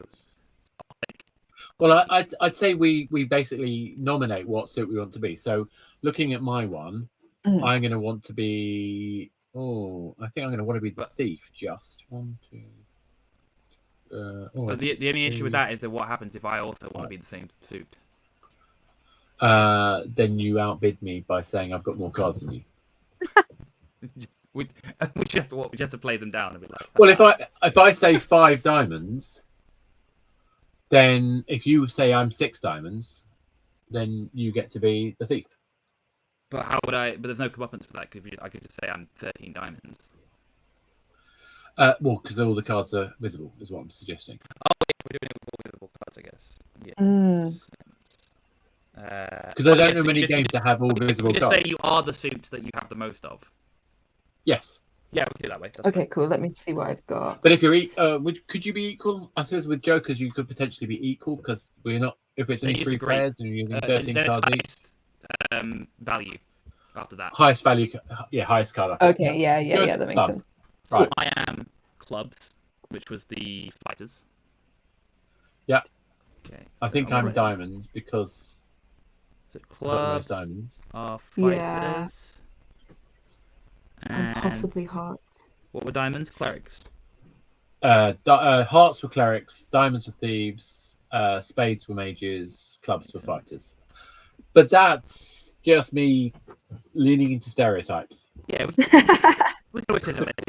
Well, I'd say we basically nominate what suit we want to be. So looking at my one, I'm going to want to be. I think I'm going to want to be the thief. Just 1, 2. But the only issue with that is that what happens if I also want to be the same suit? Then you outbid me by saying I've got more cards than you. we just have to play them down a bit like. Well, if I say 5 diamonds, then if you say I'm 6 diamonds, then you get to be the thief. But how would I? But there's no comeuppance for that because I could just say I'm 13 diamonds. Well, because all the cards are visible, is what I'm suggesting. Oh, yeah, we're doing it with all visible cards, I guess. Yeah. Because I don't know many games that have all visible just cards. Say you are the suits that you have the most of. Yes. Yeah, we can do it that way. That's Okay, fine. cool. Let me see what I've got. But if you're could you be equal? I suppose with Jokers you could potentially be equal because we're not. If it's only 3 players and you're using 13 then cards it's each. Value after that. Highest value, highest card. Okay, yeah, that makes sense. Right. I am clubs, which was the fighters. Yeah. Okay. I think I'm diamonds because So I've got the most clubs diamonds. are fighters. Yeah. And possibly hearts. What were diamonds? Clerics. Hearts were clerics, diamonds were thieves, spades were mages, clubs were fighters. But that's just me leaning into stereotypes. Yeah, we can always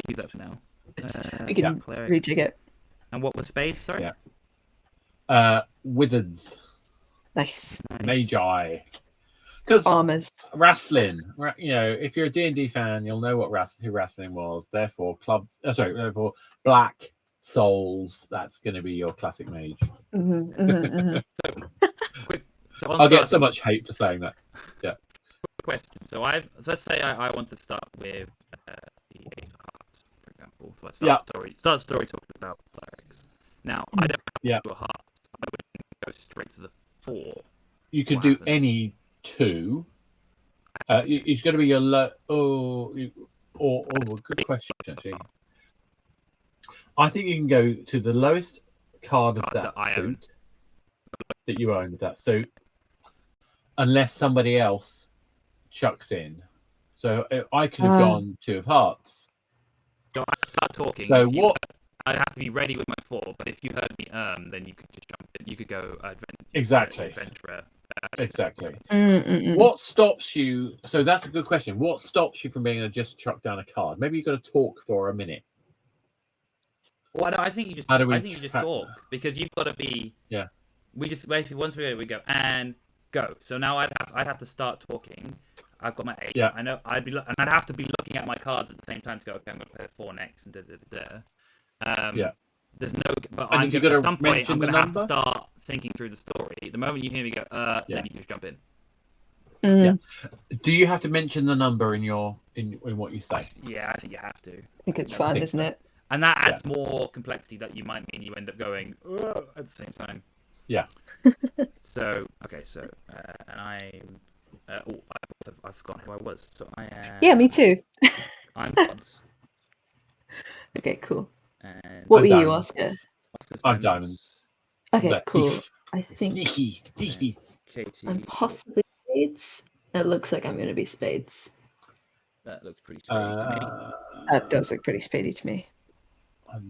use that for now. We can cleric. rejig it. And what was spades? Sorry. Yeah. Wizards, Nice. magi. Because Farmers. wrestling, if you're a D&D fan, you'll know who wrestling was. Therefore, therefore, Black Souls. That's going to be your classic mage. I'll get so much hate for saying that. Yeah. Question. So let's say I want to start with the Ace of Hearts, for example. So I start story talking about clerics. Now I don't have to do a heart. I would go straight to the 4. You could do any 2. It's going to be your good question actually. I think you can go to the lowest card of that suit that you own with that suit, unless somebody else chucks in. So I could have gone 2 of hearts. So I start talking. So what? I have to be ready with my 4, but if you heard me then you could just jump in. You could go adventurer. Exactly. What stops you? So that's a good question. What stops you from being able to just chuck down a card? Maybe you've got to talk for a minute. Well, no, I think you just. How do we I think you just talk because you've got to be. Yeah. We just basically once we go and go. So now I'd have to start talking. I've got my 8. Yeah. I know I'd have to be looking at my cards at the same time to go. Okay, I'm going to play 4 next and Yeah. There's no, but And I'm if you gonna, gotta at some point mention I'm the going to have to number? start thinking through the story. The moment you hear me go, then you just jump in. Yeah. Do you have to mention the number in what you say? Yeah, I think you have to. I think it's fun, isn't it? And that adds more complexity that you might mean you end up going at the same time. Yeah. So and I've forgotten who I was. So I am. Yeah, me too. I'm Pods. Okay, cool. And What I'm were you, Diamonds. Oscar? I'm Diamonds. Okay, The cool. thief. I think Sneaky. Katie. I'm possibly spades. It looks like I'm going to be spades. That looks pretty spady to me. That does look pretty spady to me.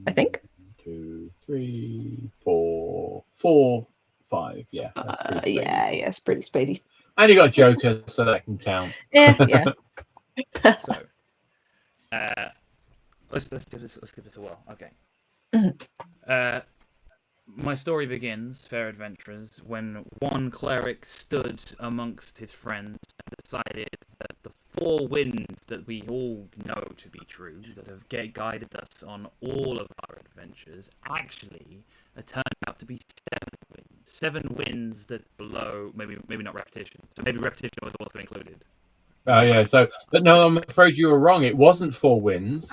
I think. 2, 3, 4, 4, 5. Yeah. That's pretty spady. Yeah, it's pretty spady. And you got a Joker, so that can count. Yeah. So, let's give this a whirl. Okay. My story begins, fair adventurers, when one cleric stood amongst his friends and decided that the 4 winds that we all know to be true, that have guided us on all of our adventures, actually turned out to be 7 winds. 7 winds that blow, maybe not repetition. So maybe repetition was also included. Yeah. So, but no, I'm afraid you were wrong. It wasn't 4 winds.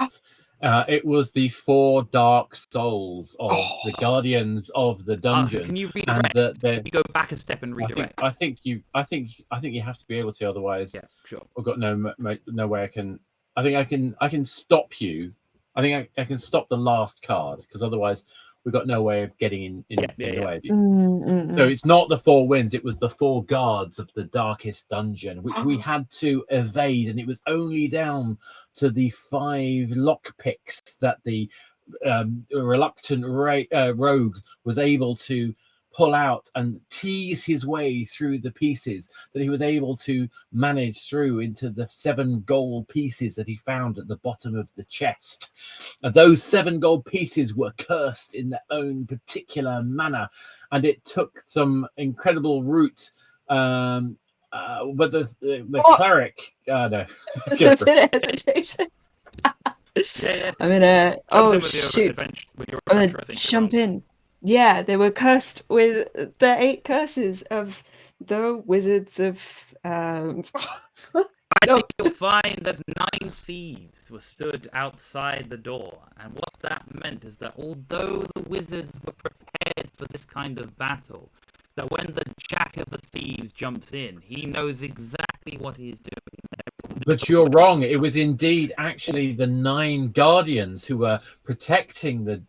It was the 4 dark souls of the guardians of the dungeon. So can you redirect? And you go back a step and redirect. I think you have to be able to. Otherwise, yeah, sure. I've got no way I can. I think I can stop you. I think I can stop the last card because otherwise we've got no way of getting in the way of you. So it's not the 4 winds, it was the 4 guards of the darkest dungeon, which we had to evade, and it was only down to the 5 lockpicks that the reluctant rogue was able to pull out and tease his way through the pieces that he was able to manage through into the 7 gold pieces that he found at the bottom of the chest. And those 7 gold pieces were cursed in their own particular manner, and it took some incredible route. But the cleric, no, There's a bit of hesitation. I'm gonna. Oh shoot! I'm gonna jump in. Yeah, they were cursed with the 8 curses of the wizards of. I think you'll find that 9 thieves were stood outside the door, and what that meant is that although the wizards were prepared for this kind of battle, that when the Jack of the Thieves jumps in, he knows exactly what he's doing. But you're wrong. It was indeed actually the 9 guardians who were protecting the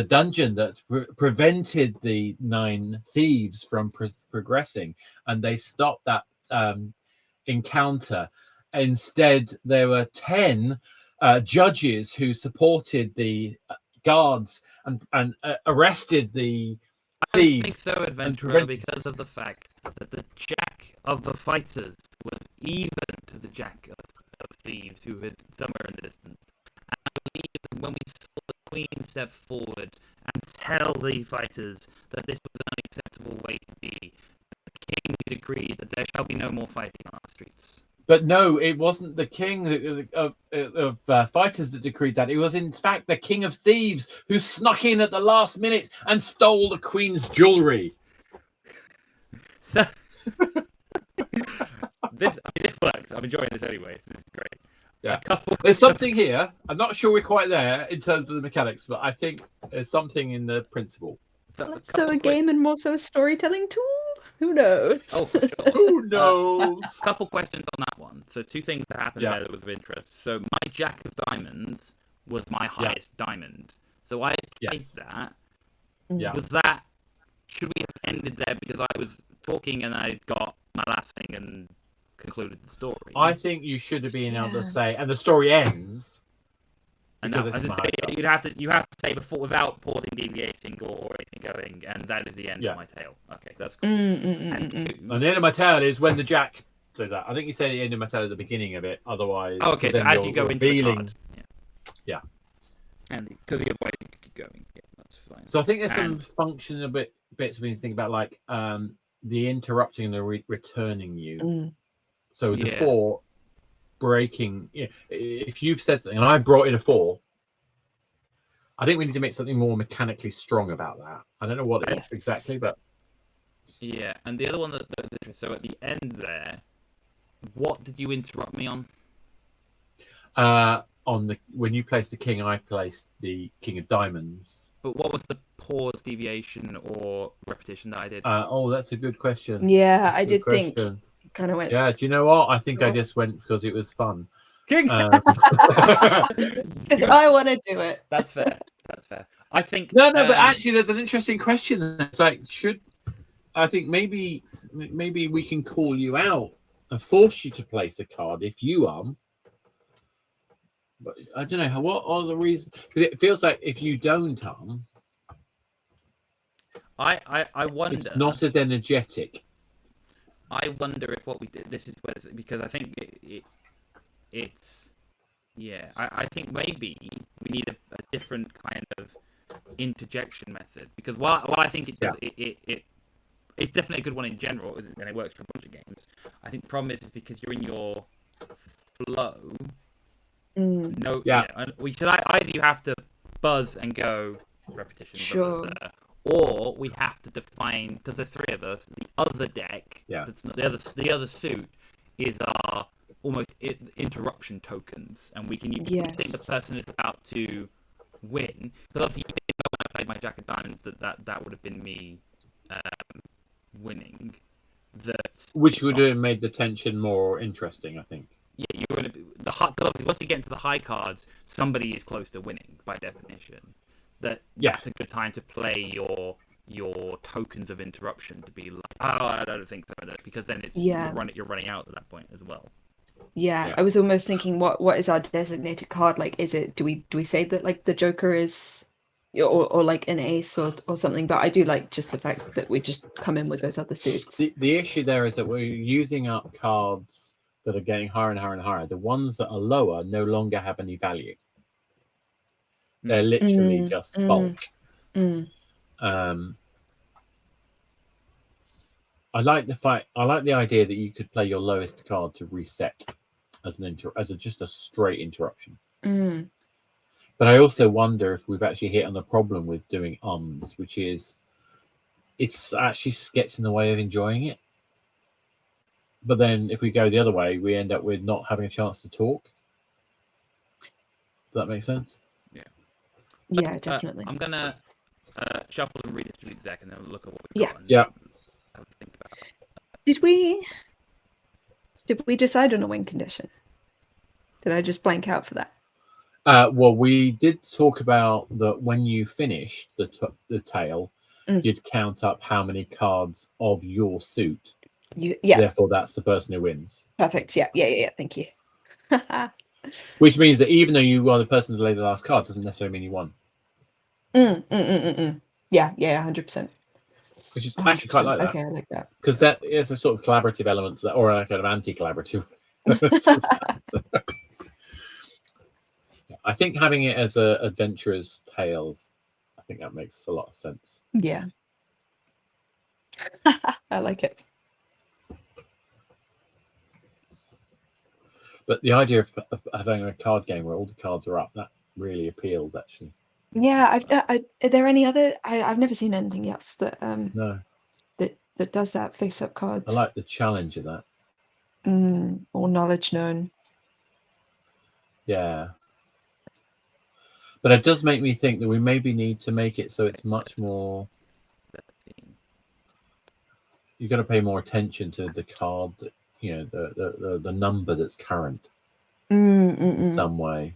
dungeon that prevented the 9 thieves from progressing, and they stopped that encounter. Instead, there were 10 judges who supported the guards and arrested the thieves. I think so, adventurer, because of the fact that the Jack of the Fighters was even to the Jack of Thieves who had somewhere in the distance. And I believe that when we saw the Queen step forward and tell the fighters that this was an unacceptable way to be, the King decreed that there shall be no more fighting on our streets. But no, it wasn't the king of fighters that decreed that. It was, in fact, the King of Thieves who snuck in at the last minute and stole the Queen's jewelry. So, this works. I'm enjoying this anyway. This is great. Yeah. There's something here. I'm not sure we're quite there in terms of the mechanics, but I think there's something in the principle. So a game and more so a storytelling tool? Who knows? Oh, for sure. Who knows? Couple questions on that one. So 2 things that happened there that was of interest. So my Jack of Diamonds was my highest diamond. So I played that. Yeah. Was that... Should we have ended there because I was talking and I got my last thing and concluded the story? I think you should have been able to say, and the story ends. And now, you have to say before without pausing, deviating, or anything going, and that is the end of my tale. Okay, that's cool. And the end of my tale is when the Jack did that. I think you say the end of my tale at the beginning of it. Otherwise, okay. So as you go into the card, And because the other way you could keep going, yeah, that's fine. So I think there's some And- functional bits we need to think about, like the interrupting and the returning you. Mm. So the Yeah. 4 breaking. If you've said something and I brought in a 4, I think we need to make something more mechanically strong about that. I don't know what it is exactly, but Yeah, and the other one so at the end there, what did you interrupt me on? When you placed the king, I placed the king of diamonds. But what was the pause, deviation, or repetition that I did? That's a good question. Yeah, I Good did think. question. Kind of went. Yeah, do you know what? I think I just went because it was fun. King. Because I want to do it. That's fair. That's fair. I think. No, but actually, there's an interesting question. It's like, I think maybe we can call you out and force you to place a card if you But I don't know what are the reasons. Because it feels like if you don't I wonder. it's not as energetic. I wonder if what we did. This is where because I think it's. Yeah, I think maybe we need a different kind of interjection method because while I think it does it's definitely a good one in general and it works for a bunch of games. I think the problem is because you're in your flow. No, we should either you have to buzz and go repetition, Sure. or we have to define because there's 3 of us. The other deck, that's not, the other suit is our almost interruption tokens, and we can use think the person is about to win. Because obviously, you didn't know when I played my Jack of Diamonds that would have been me winning. Which would have made the tension more interesting, I think. Yeah, you're going to obviously once you get into the high cards, somebody is close to winning by definition. That's a good time to play your tokens of interruption to be like, I don't think so, because then it's you're running out at that point as well. Yeah, I was almost thinking, what is our designated card? Like, is it do we say that like the Joker is, or like an ace or something? But I do like just the fact that we just come in with those other suits. The issue there is that we're using up cards that are getting higher and higher and higher. The ones that are lower no longer have any value. They're literally just bulk. I like the idea that you could play your lowest card to reset as just a straight interruption. But I also wonder if we've actually hit on the problem with doing which is it's actually gets in the way of enjoying it. But then if we go the other way, we end up with not having a chance to talk. Does that make sense? Yeah, definitely. I'm gonna shuffle and redistribute the deck, and then look at what we've got. Yeah. Have a think about it. Did we decide on a win condition? Did I just blank out for that? Well, we did talk about that when you finished the tail, you'd count up how many cards of your suit. Therefore, that's the person who wins. Perfect. Yeah. Thank you. Which means that even though you are the person to lay the last card, doesn't necessarily mean you won. Yeah, 100%. Which is actually quite like that. Okay, I like that. Because that is a sort of collaborative element to that, or a kind of anti-collaborative. I think having it as a adventurer's tales, I think that makes a lot of sense. Yeah. I like it. But the idea of having a card game where all the cards are up, that really appeals, actually. Yeah, are there any other? I've never seen anything else that no that does that face-up cards. I like the challenge of that. All knowledge known. Yeah. But it does make me think that we maybe need to make it so it's much more. You've got to pay more attention to the card that the number that's current in some way.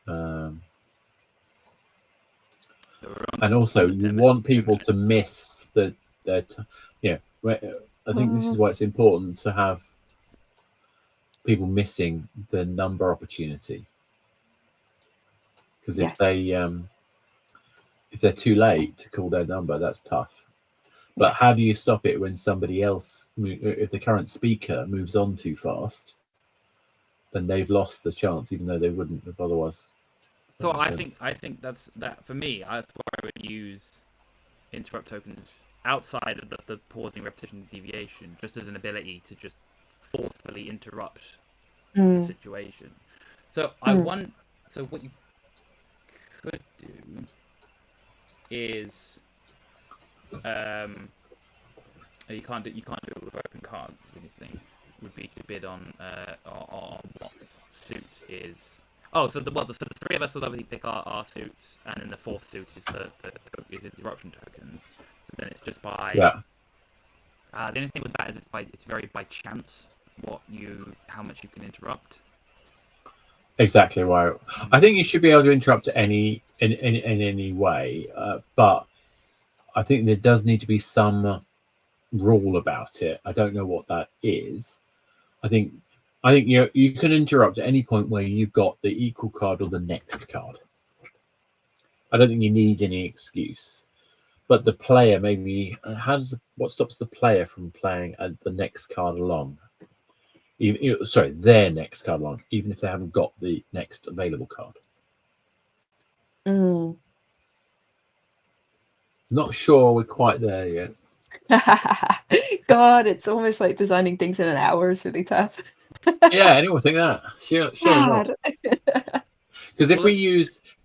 And also, you want people to miss I think this is why it's important to have people missing the number opportunity. Because if they're too late to call their number, that's tough. But how do you stop it when somebody else, if the current speaker moves on too fast? then they've lost the chance, even though they wouldn't have otherwise. So I think that's that for me. That's why I would use interrupt tokens outside of the pausing, repetition, deviation, just as an ability to just forcefully interrupt the situation. So So what you could do is, you can't do it with open cards. Anything would be to bid on what suit is. Oh, so the three of us will obviously pick our suits, and then the fourth suit is is interruption tokens. And then it's just by the only thing with that is it's very by chance how much you can interrupt. Exactly right. I think you should be able to interrupt in any way, but I think there does need to be some rule about it. I don't know what that is. I think you can interrupt at any point where you've got the equal card or the next card. I don't think you need any excuse. But the player maybe what stops the player from playing the next card along? Their next card along, even if they haven't got the next available card. Not sure we're quite there yet. God, it's almost like designing things in an hour is really tough. Yeah, anyone think that? Sure. Because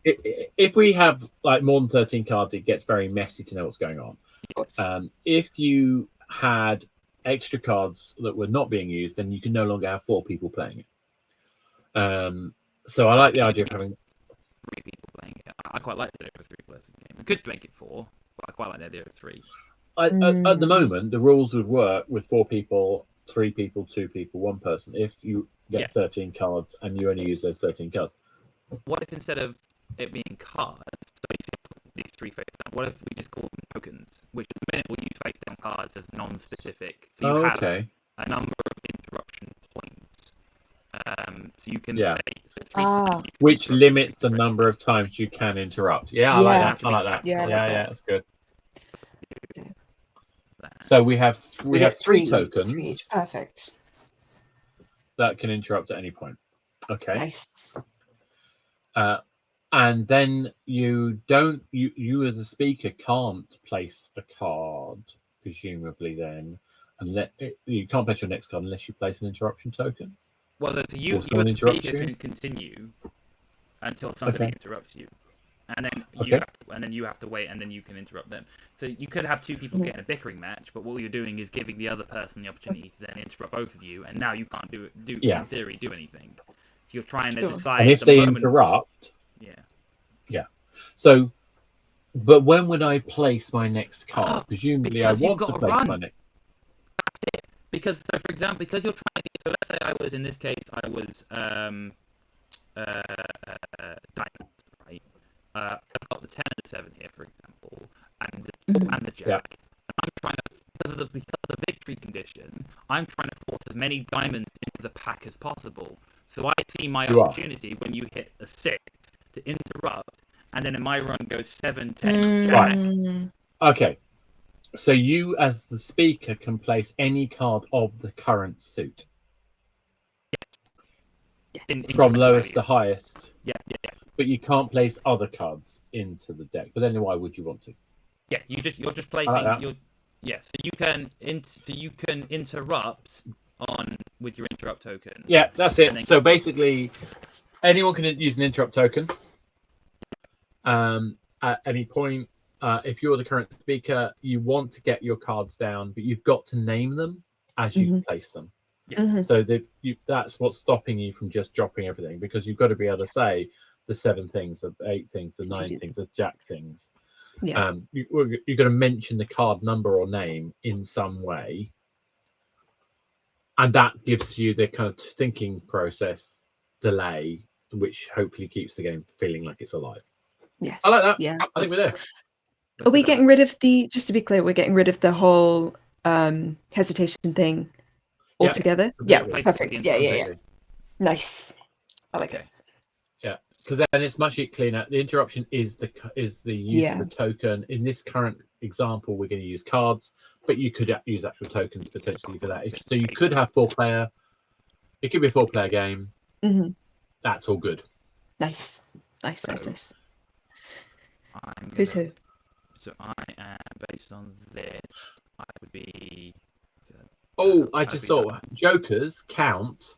if we have like more than 13 cards, it gets very messy to know what's going on. If you had extra cards that were not being used, then you can no longer have 4 people playing it. So I like the idea of having 3 people playing it. I quite like the idea of a 3-person game. We could make it 4, but I quite like the idea of 3. At the moment, the rules would work with 4 people, 3 people, 2 people, 1 person. If you get 13 cards and you only use those 13 cards. What if instead of it being cards, so these 3 face down, what if we just call them tokens? Which at the minute we'll use face down cards as non-specific. So you have a number of interruption points. So you can say, which limits the number of times you can interrupt. I like that. Yeah, that's good. So we have 3 tokens. 3 each. Perfect. That can interrupt at any point. Okay. Nice. And then you as a speaker can't place a card, presumably then, and you can't place your next card unless you place an interruption token. Well, so you as a speaker can continue until somebody interrupts you. And then you have to wait, and then you can interrupt them. So you could have 2 people get in a bickering match, but what you're doing is giving the other person the opportunity to then interrupt both of you, and now you can't in theory do anything. So you're trying to decide. And if they interrupt, So, but when would I place my next card? Presumably, I want to place my next. Because, so for example, because you're trying to. So let's say I was diamond, right? I've got the 10 and the 7 here, for example, and the jack. Yeah. I'm trying to, because of the victory condition, I'm trying to force as many diamonds into the pack as possible. So I see my opportunity when you hit a 6 to interrupt, and then in my run goes 7, 10, jack. Right. Okay. So you, as the speaker, can place any card of the current suit. From lowest to highest. Yeah. But you can't place other cards into the deck. But then why would you want to? Yeah, you're just placing so you can interrupt with your interrupt token. Yeah, that's it. So basically, anyone can use an interrupt token. At any point, if you're the current speaker, you want to get your cards down, but you've got to name them as you place them. Yeah. So that's what's stopping you from just dropping everything, because you've got to be able to say the 7 things, the 8 things, the 9 things, the jack things. Yeah. You've got to mention the card number or name in some way, and that gives you the kind of thinking process delay, which hopefully keeps the game feeling like it's alive. Yes. I like that. Yeah. I think we're there. Are we getting rid of just to be clear, we're getting rid of the whole hesitation thing altogether? Yeah, perfect. Yeah. Nice. I like it. Yeah, because then it's much cleaner. The interruption is the use of the token. In this current example, we're going to use cards, but you could use actual tokens potentially for that. So you could have 4-player. It could be a 4-player game. Mhm. That's all good. Nice. Nice. I'm Who's gonna, who? so I am based on this. I would be. Oh, I I'd just be thought jokers count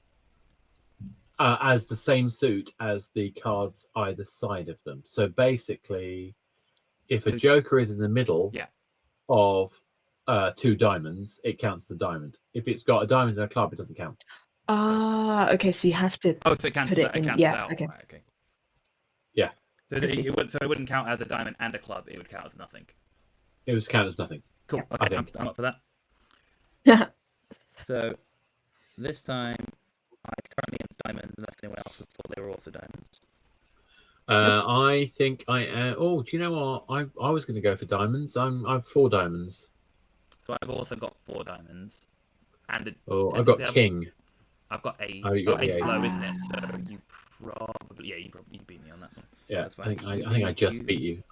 as the same suit as the cards either side of them. So basically, if a joker is in the middle Yeah. of 2 diamonds, it counts the diamond. If it's got a diamond and a club, it doesn't count. Okay, so you have to Oh, so it cancels put it that. It in. cancels Yeah, out. okay. Right, okay. Yeah. So it wouldn't count as a diamond and a club. It would count as nothing. It was counted as nothing. Cool. Yeah. Okay, I I'm think. up for that. So this time, I currently am diamond, unless anyone else thought they were also diamonds. I think I am. Oh, do you know what? I was going to go for diamonds. I've 4 diamonds. So I've also got 4 diamonds, and I've got king. I've got a. Oh, you got the ace ace. low, isn't it? So you probably you beat me on that one. Yeah, That's I fine. think I just beat you.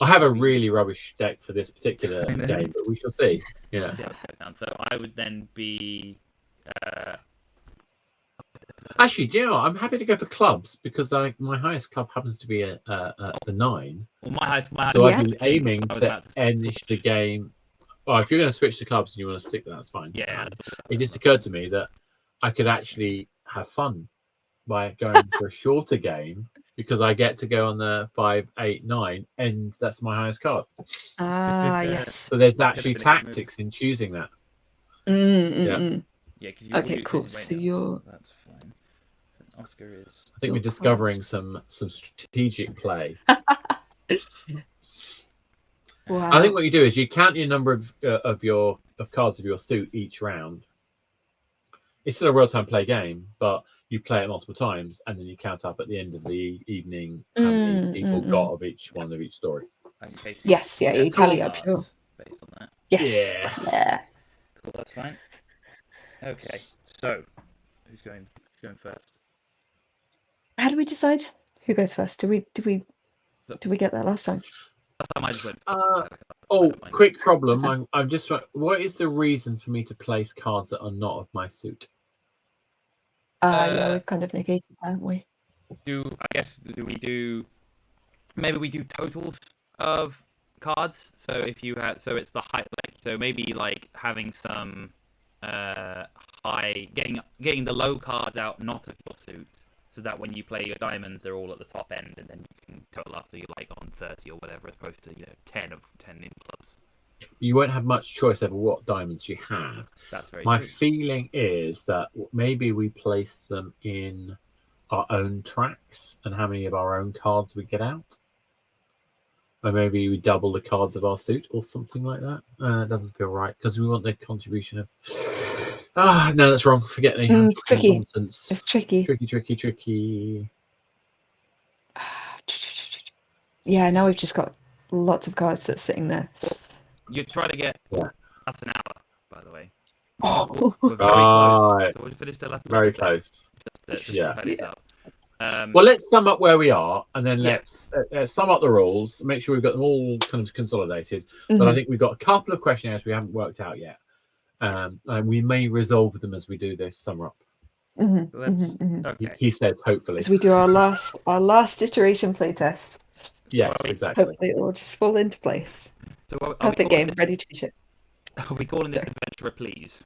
I have a really rubbish deck for this particular game, but we shall see. Yeah. See how it goes down. So I would then be. Actually, do you know what? I'm happy to go for clubs because my highest club happens to be the 9. Well, my So Yeah. I'd be aiming I was to about to end switch. the game. Oh, if you're going to switch to clubs and you want to stick to that, that's fine. Yeah. It just occurred to me that I could actually have fun by going for a shorter game because I get to go on the 5, 8, 9, and that's my highest card. Yes. So there's That could've actually been a good move. tactics in choosing that. Yeah, because Okay, cool. So you're. That's fine. Oscar is. I think we're discovering some strategic play. Wow. I think what you do is you count your number of cards of your suit each round. It's still a real-time play game, but you play it multiple times, and then you count up at the end of the evening how many people got of each one of each story. Okay, Yes, yeah, you tally up your. based on that. Yes. Yeah. Cool, that's fine. Okay, so who's going first? How do we decide who goes first? Did we get that last time? Last time I just went. Quick problem. I'm just. What is the reason for me to place cards that are not of my suit? Yeah, we've kind of negated that, haven't we? Maybe we do totals of cards. So if you had, so it's the height, so maybe having some high, getting the low cards out, not of your suit, so that when you play your diamonds, they're all at the top end, and then you can total up so you're on 30 or whatever, as opposed to 10 in clubs. You won't have much choice over what diamonds you have. That's very My true. feeling is that maybe we place them in our own tracks and how many of our own cards we get out. Or maybe we double the cards of our suit or something like that. It doesn't feel right because we want the contribution of. No, that's wrong. Forget me. It's tricky. Nonsense. It's tricky. Tricky. Yeah, now we've just got lots of cards that are sitting there. You try to get that's an hour, by the way. Oh. We're very close. Right. So we'll finish the last Very close. Just Yeah. to tidy this up. Well, let's sum up where we are, and then Yeah. let's sum up the rules. Make sure we've got them all kind of consolidated. But I think we've got a couple of questionnaires we haven't worked out yet, and we may resolve them as we do this sum up. Okay. He says, hopefully. As we do our last iteration playtest. Yes, Well, exactly. Hopefully it will just fall into place. So are we Perfect calling game, ready to ship. Are we calling this Adventurer, please?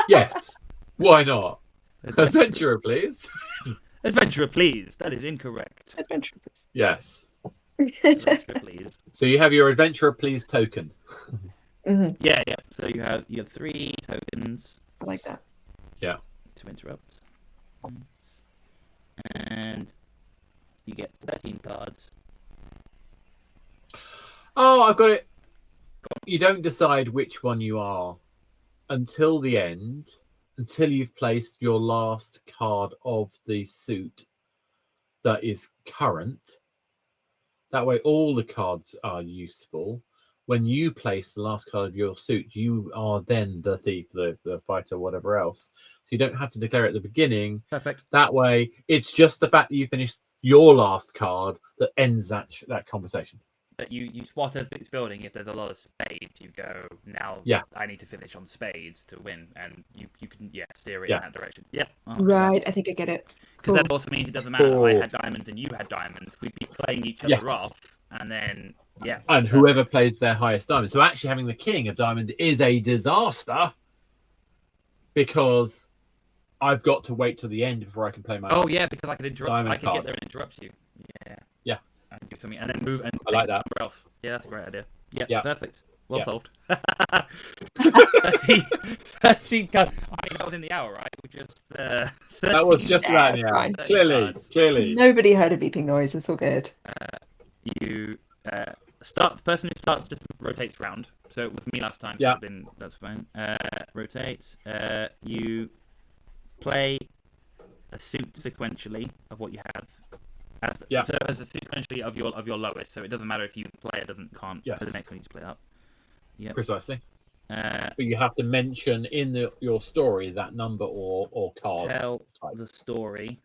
Yes. Why not? Adventurer, please. Adventurer, please. That is incorrect. Adventure, please. Yes. Adventurer, please. So you have your Adventurer, please token. Yeah. So you have 3 tokens. I like that. Yeah. To interrupt. And you get 13 cards. Oh, I've got it. You don't decide which one you are until the end, until you've placed your last card of the suit that is current. That way, all the cards are useful. When you place the last card of your suit, you are then the thief, the fighter, whatever else. So you don't have to declare it at the beginning. Perfect. That way, it's just the fact that you finished your last card that ends that conversation. But you spot as it's building. If there's a lot of spades, you go now. Yeah. I need to finish on spades to win, and you can steer it Yeah. in that direction. Yep. Right, I think I get it. Because Cool. that also means it doesn't matter if I Cool. had diamonds and you had diamonds. We'd be playing each other Yes. off, and then And whoever plays their highest diamond. So actually having the king of diamonds is a disaster because I've got to wait till the end before I can play my. Oh yeah, because I could interrupt. Diamond I could card. get there and interrupt you. Yeah. Yeah. And do something, and then move and I like that. somewhere else. Yeah, that's a great idea. Yeah. Yeah. Perfect. Well Yeah. solved. 30 cards. I mean, that was in the hour, right? We just. That was just about it's the hour. fine. Clearly. Nobody heard a beeping noise. It's all good. You start. The person who starts just rotates round. So it was me last time. So Yeah. that's fine. Rotates. You play a suit sequentially of what you have. Yeah. So as a sequentially of your lowest. So it doesn't matter if you play it can't. Yes. For the next one you just play it up. Yeah. Precisely. Uh, But you have to mention in your story that number or card. tell type. the story,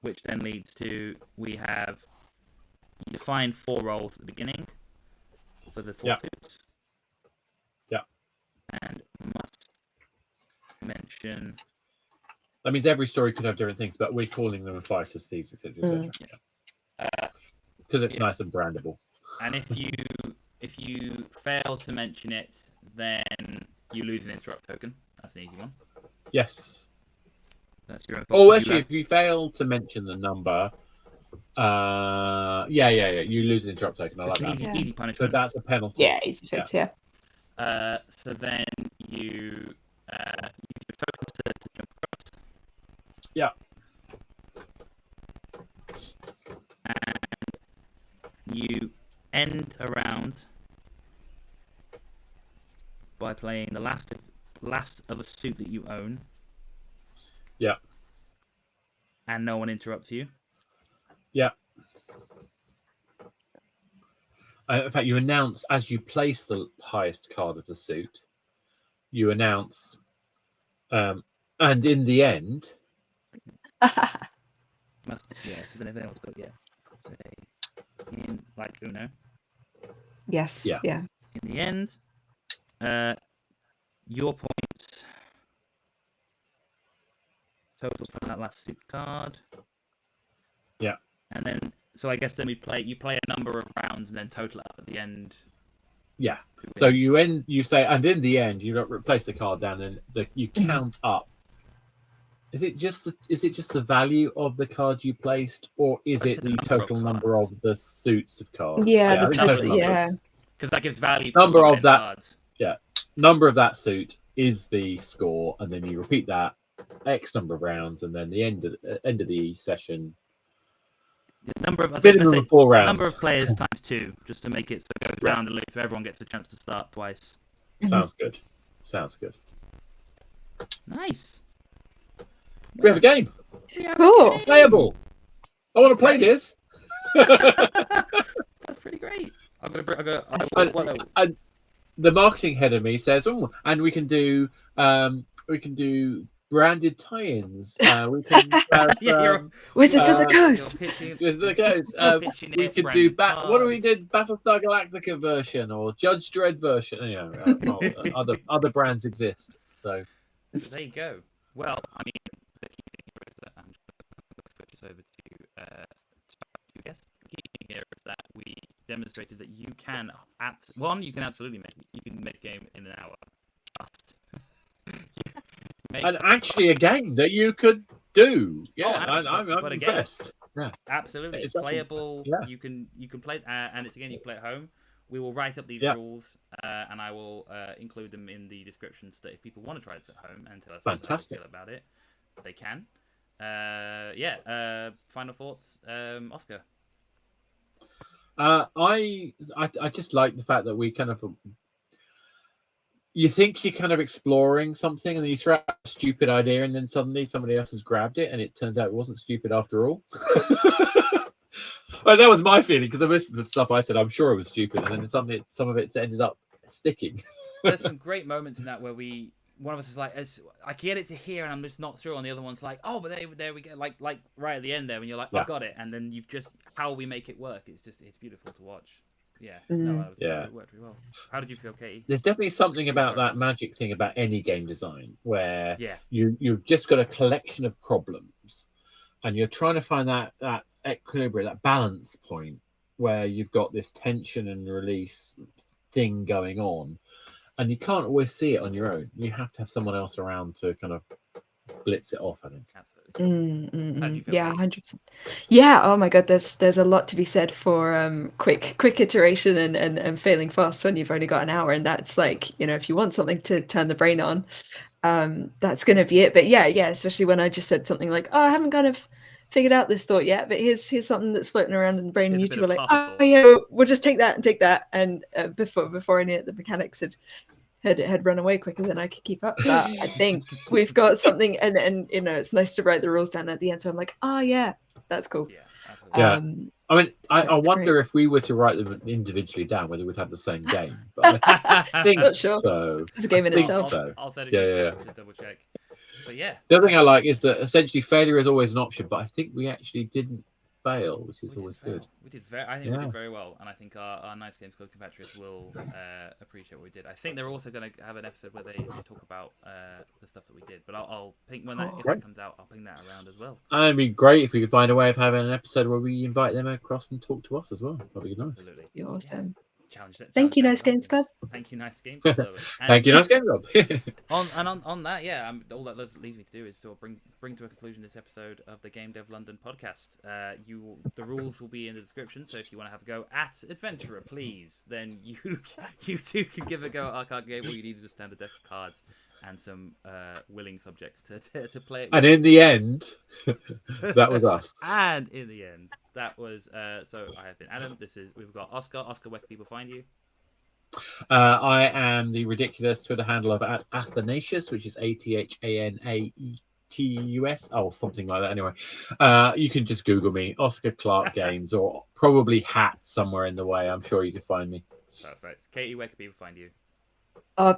which then leads to you define 4 roles at the beginning for the 4 Yeah. suits. Yeah. And must mention. That means every story could have different things, but we're calling them fighters, thieves, etc. Because it's nice and brandable. And if you fail to mention it, then you lose an interrupt token. That's an easy one. Yes. That's your own Oh, fault. actually, if you fail to mention the number, you lose an interrupt token. I like It's an that. easy So punishment. that's a penalty. Yeah, easy fix. Yeah. So then you use your token to jump across. Yeah. And you end a round by playing the last of a suit that you own. Yeah. And no one interrupts you. Yeah. In fact, you announce as you place the highest card of the suit, you announce, and in the end, So then everything else, but say in like Uno. Yes. Yeah. Yeah. In the end, your points total from that last suit card. Yeah. And then, so I guess then you play a number of rounds and then total it up at the end. yeah. So you say, and in the end, you don't replace the card down, and you count up. Is it just the value of the card you placed, or is Or it the number of total number cards? of the suits of cards? Yeah. I The think total. number. Yeah. Because that gives value to Number the of that- cards. Number of that suit is the score, and then you repeat that X number of rounds, and then the end of the session. The number of, I was Minimum gonna of 4 rounds. number of players times 2, just to make it so it goes round and loop, so everyone gets a chance to start twice. Sounds good. Sounds good. Nice. We have a game. Cool. Playable. I want to play this. That's pretty great. The marketing head of me says, "Oh, and we can do branded tie-ins. We can have, Wizards of the Coast. Wizards of the Coast. We could do what do we did? Battlestar Galactica version or Judge Dredd version. Other brands exist. So there you go. Well, I mean, the key thing here is that I'm just going to switch this over to you guess. The key thing here is that we demonstrated that you can absolutely make a game in an hour. and actually a game that you could do. Yeah, I'm but again, impressed. Yeah, absolutely, It's it's playable. yeah. You can play, and it's again you can play at home. We will write up these Yeah. rules, and I will include them in the description so that if people want to try this at home and tell us how they Fantastic. feel about it, they can. Final thoughts, Oscar. I just like the fact that we kind of. You think you're kind of exploring something, and then you throw out a stupid idea, and then suddenly somebody else has grabbed it, and it turns out it wasn't stupid after all. Well, that was my feeling because most of the stuff I said, I'm sure it was stupid, and then suddenly some of it's ended up sticking. There's some great moments in that where one of us is like, I get it to here, and I'm just not through, and the other one's like, oh, but there we go, like right at the end there, when you're like, Yeah. I got it, and then you've just how we make it work. It's beautiful to watch. Yeah. Mm. No, Yeah. it worked really well. How did you feel, Katie? There's definitely something about that magic thing about any game design where Yeah. you've just got a collection of problems and you're trying to find that equilibrium, that balance point where you've got this tension and release thing going on, and you can't always see it on your own. You have to have someone else around to kind of blitz it off, I think. Absolutely. How did you feel, Yeah, Katie? 100%. Yeah. Oh my God, there's a lot to be said for quick iteration and failing fast when you've only got an hour, and that's like, if you want something to turn the brain on, that's gonna be it. But yeah, especially when I just said something like, "Oh, I haven't kind of figured out this thought yet, but here's something that's floating around in the brain," and you Here's a two bit were of like, half a "Oh thought. yeah, we'll just take that," and before any of the mechanics had run away quicker than I could keep up. But I think we've got something, and it's nice to write the rules down at the end. So I'm like, oh yeah, that's cool. Yeah, absolutely. Yeah. Um, I mean, I that's wonder great. if we were to write them individually down, whether we'd have the same game. But I think Not sure. so. It's a game in I think itself. so. I'll send it Yeah. to double check. But yeah. The other thing I like is that essentially failure is always an option, but I think we actually didn't fail, which is always good. We did I think we did very well, and I think our Nice Games Club compatriots will appreciate what we did. I think they're also going to have an episode where they talk about the stuff that we did. But I'll ping when that if it comes out, I'll ping that around as well. And it'd be great if we could find a way of having an episode where we invite them across and talk to us as well. That'd be nice. Absolutely. You're awesome. Challenge Thank you, Nice Games Club. Thank you, Nice Games Club. Thank you, Nice Game Club. on that, yeah, all that leaves me to do is to bring to a conclusion this episode of the Game Dev London podcast. The rules will be in the description, so if you want to have a go at Adventurer, please, then you too can give a go at our card game. All you need is a standard deck of cards and some willing subjects to play it with. And in the end, that was us. And in the end, that was so I have been Adam. We've got Oscar. Oscar, where can people find you? I am the ridiculous Twitter handle of Athanasius, which is ATHANAETUS. Oh, something like that. Anyway, you can just Google me, Oscar Clark Games, or probably Hat somewhere in the way. I'm sure you can find me. Perfect. Katie, where can people find you?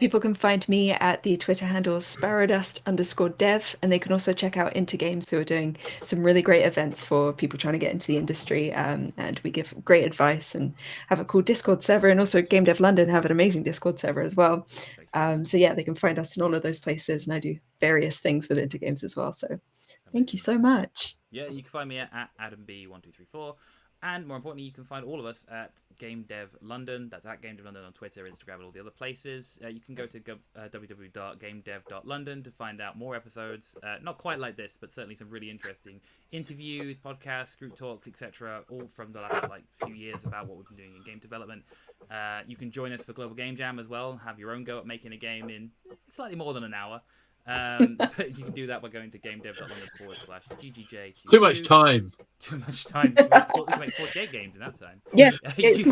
People can find me at the Twitter handle sparrowdust_dev, and they can also check out Into Games, who are doing some really great events for people trying to get into the industry. And we give great advice and have a cool Discord server, and also Game Dev London have an amazing Discord server as well. So yeah, they can find us in all of those places, and I do various things with Into Games as well. So thank you so much. Yeah, you can find me at AdamB1234. And more importantly, you can find all of us at Game Dev London. That's at Game Dev London on Twitter, Instagram, and all the other places. You can go to www.gamedev.london to find out more episodes. Not quite like this, but certainly some really interesting interviews, podcasts, group talks, etc. All from the last few years about what we've been doing in game development. You can join us for Global Game Jam as well. Have your own go at making a game in slightly more than an hour. But you can do that by going to gamedev.london/GGJ. Too much time. Too much time. You can make 48 games in that time. Yeah, you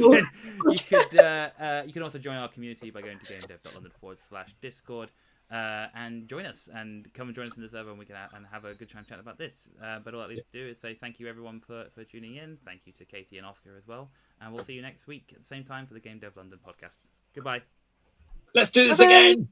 can also join our community by going to gamedev.london/discord and join us and come and join us in the server, and we can have a good time chatting about this. But all that leaves to do is say thank you everyone for tuning in. Thank you to Katie and Oscar as well, and we'll see you next week at the same time for the Game Dev London podcast. Goodbye. Let's do this again.